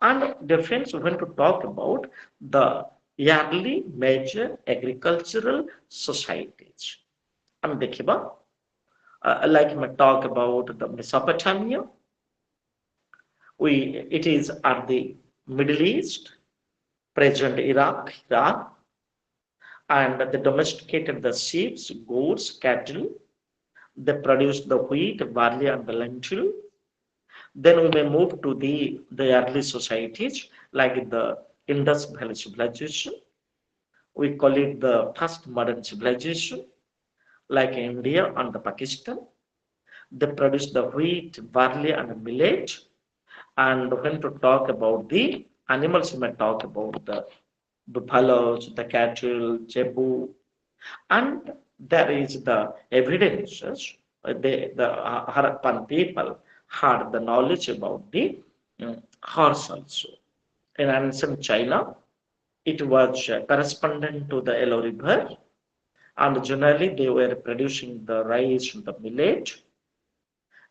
And difference when to talk about the yearly major agricultural societies. And देखिबा, like we talk about the Mesopotamia, it is at the Middle East, present Iraq, and they domesticated the sheep, goats, cattle. They produced the wheat, barley, and the lentil. Then we may move to the early societies like the Indus Valley civilization. We call it the first modern civilization, like India and the Pakistan. They produce the wheat, barley, and millet. And when to talk about the animals, we may talk about the buffaloes, the cattle, zebu, and there is the evidences. The Harappan people had the knowledge about the horse also. In ancient China, it was correspondent to the Yellow River, and generally they were producing the rice, the millet,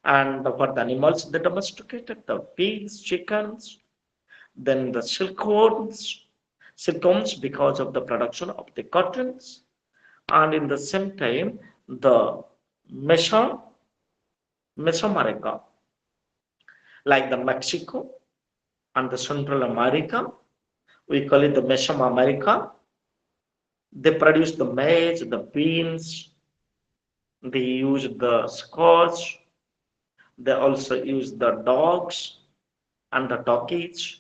and for the animals they domesticated the pigs, chickens, then the silkworms because of the production of the cottons, and in the same time the Meso Mesoamerica, like the Mexico and the Central America, we call it the Mesoamerica. They produce the maize, the beans, they use the squash, they also use the dogs and the turkeys.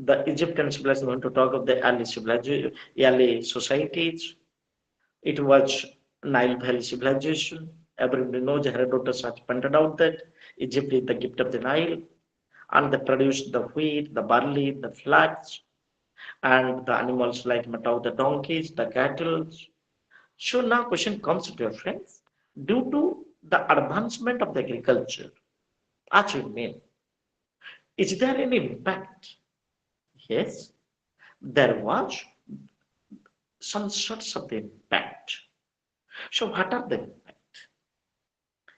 The Egyptian civilization, want to talk of the early civilization, early societies. It was Nile Valley civilization. Everybody knows Herodotus has pointed out that Egypt is the gift of the Nile, and they produced the wheat, the barley, the flax, and the animals like Matau, the donkeys, the cattle. So now question comes, dear friends, due to the advancement of the agriculture, as we mean, is there any impact? Yes, there was some sorts of the impact. So what are the impact?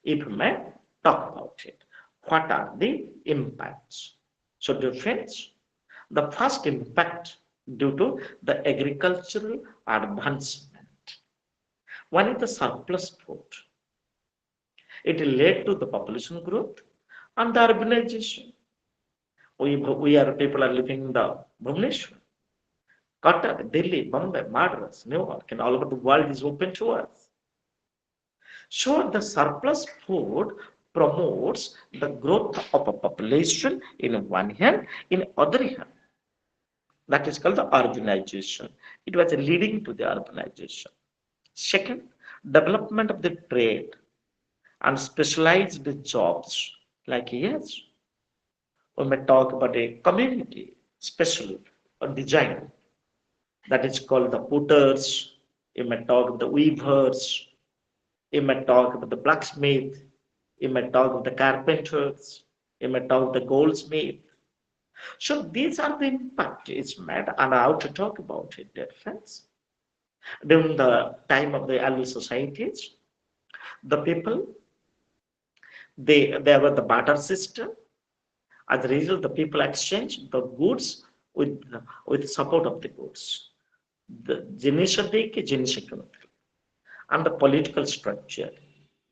If we may talk about it, what are the impacts? So dear friends, the first impact due to the agricultural advancement. One is the surplus food. It led to the population growth and the urbanization. We are people are living in the Bhubaneswar, Qatar, Delhi, Bombay, Madras, New York, and all over the world is open to us. So the surplus food promotes the growth of a population in one hand, in other hand. That is called the urbanization. It was leading to the urbanization. Second, development of the trade and specialized jobs. Like yes, we may talk about a community special or design that is called the potters. You may talk of the weavers. You may talk about the blacksmith. You may talk of the carpenters. You may talk of the goldsmith. So these are the impact it's made, and how to talk about it, dear friends. During the time of the early societies, the people they were the barter system. As a result, the people exchanged the goods with support of the goods. The and the political structure.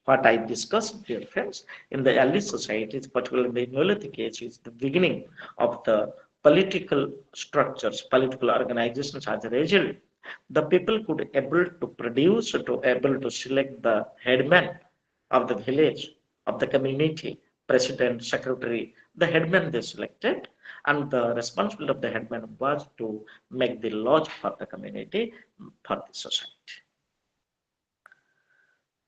What I discussed, dear friends, in the early societies, particularly in the Neolithic age, is the beginning of the political structures, political organizations. As a result, the people could able to produce, to able to select the headman of the village, of the community, president, secretary, the headman they selected, and the responsibility of the headman was to make the laws for the community, for the society.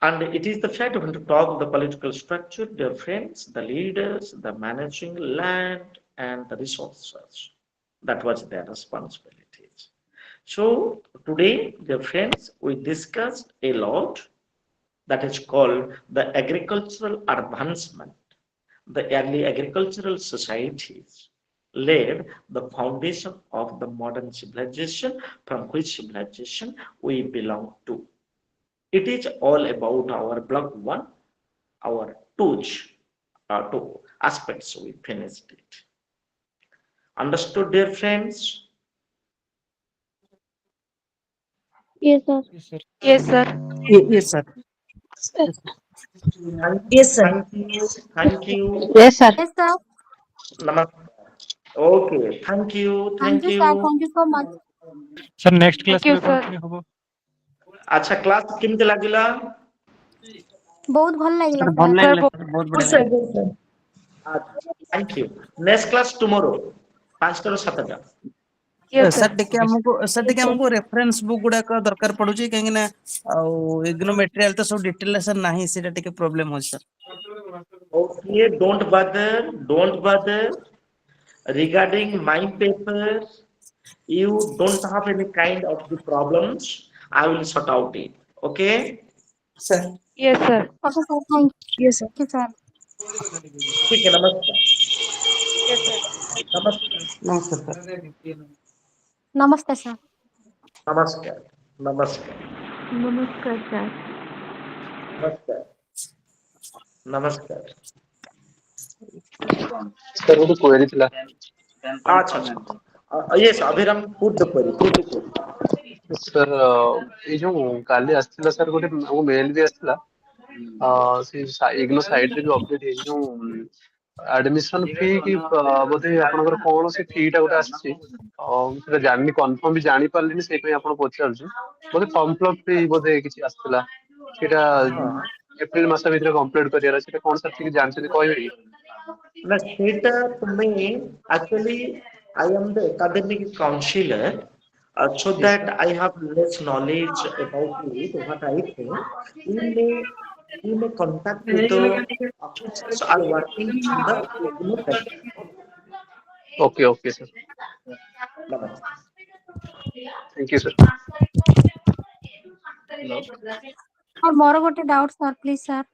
And it is the fact when to talk of the political structure, their friends, the leaders, the managing land and the resources. That was their responsibilities. So today, dear friends, we discussed a lot that is called the agricultural advancement. The early agricultural societies laid the foundation of the modern civilization, from which civilization we belong to. It is all about our block one, our two aspects. We finished it. Understood, dear friends? Yes, sir. Yes, sir. Yes, sir. Yes, sir. Sir. Yes, sir. Thank, Yes, sir. thank you. Thank you. Yes, sir. Yes, sir. Namaskar. Okay. Thank you. Thank Thank you, sir. you. Thank you so much. Sir next Thank class you, में कौन sir. पुଣି ହବ? अच्छा class केମିତି ଲାଗିଲା? बहुत ଭଲ ଲାଗିଲା Sir, ଭଲ sir. ଲାଗିଲା sir, ବହୁତ Good, ବଢିଆ sir. ଲାଗିଲା। Good, sir. Thank you. Next class tomorrow. 5ଟାରୁ 7ଟା। Yes, sir. Sir ଟିକେ ଆମକୁ ରେଫରେନ୍ସ ବୁକ୍ ଗୁଡାକ ଦରକାର ପଡୁଛି କାହିଁକି ନା ଆଉ ଏଗ୍ରୋ ମେଟେରିଆଲ ତ ସବୁ ଡିଟେଲ ସାର୍ ନାହିଁ ସେଇଟା ଟିକେ ପ୍ରୋବ୍ଲେମ ହଉଛି sir. Okay. Don't bother regarding my paper. You don't have any kind of the problems. I will sort out it. Okay. Sir. Yes, sir. Okay, sir. Thank Yes, sir. you, sir. ठीक है नमस्कार Yes, sir. नमस्कार ନମସ୍କାର sir. Namaste, sir. नमस्कार नमस्कार नमस्कार sir. नमस्कार। नमस्कार। सर ଗୋଟେ query ଥିଲା। अच्छा अच्छा yes Abhiram put the query put the query। Sir ଏଇ ଯୋଉ କାଲି ଆସିଥିଲା ସାର୍ ଗୋଟେ ଆମକୁ ମେଲ ବି ଆସିଥିଲା ସେ ଇଗ୍ନୋ ସାଇଟ୍ ରେ ଯୋଉ ଅପଡେଟ୍ ହେଇଛି ଯୋଉ ଆଡମିସନ ଫି କି ବୋଧେ ଆପଣଙ୍କର କଣ ସେ ଫି ଟା ଗୋଟେ ଆସିଛି ସେଟା ଜାଣିନି କନଫର୍ମ ବି ଜାଣି ପାରିଲିନି ସେଇ ପାଇଁ ଆପଣ ପଚାରୁଛୁ ବୋଧେ ଫର୍ମ ଫିଲଅପ ଫି ବୋଧେ କିଛି ଆସିଥିଲା ସେଇଟା ଏପ୍ରିଲ ମାସ ଭିତରେ କମ୍ପ୍ଲିଟ୍ କରିବାର ସେଇଟା କଣ ସାର୍ ଟିକେ ଜାଣିଛନ୍ତି କହିବେ କି? ନା ସେଇଟା ତୁମେ actually I am the academic counselor so Yes, that sir. I have less knowledge about it what I think you may contact with the officers are working in the IGNOU sector. Okay, okay, sir. Namaste. Thank you, sir. और मोर गोटे doubt sir please sir.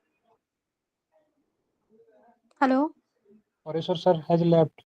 Hello Pareswar sir has left.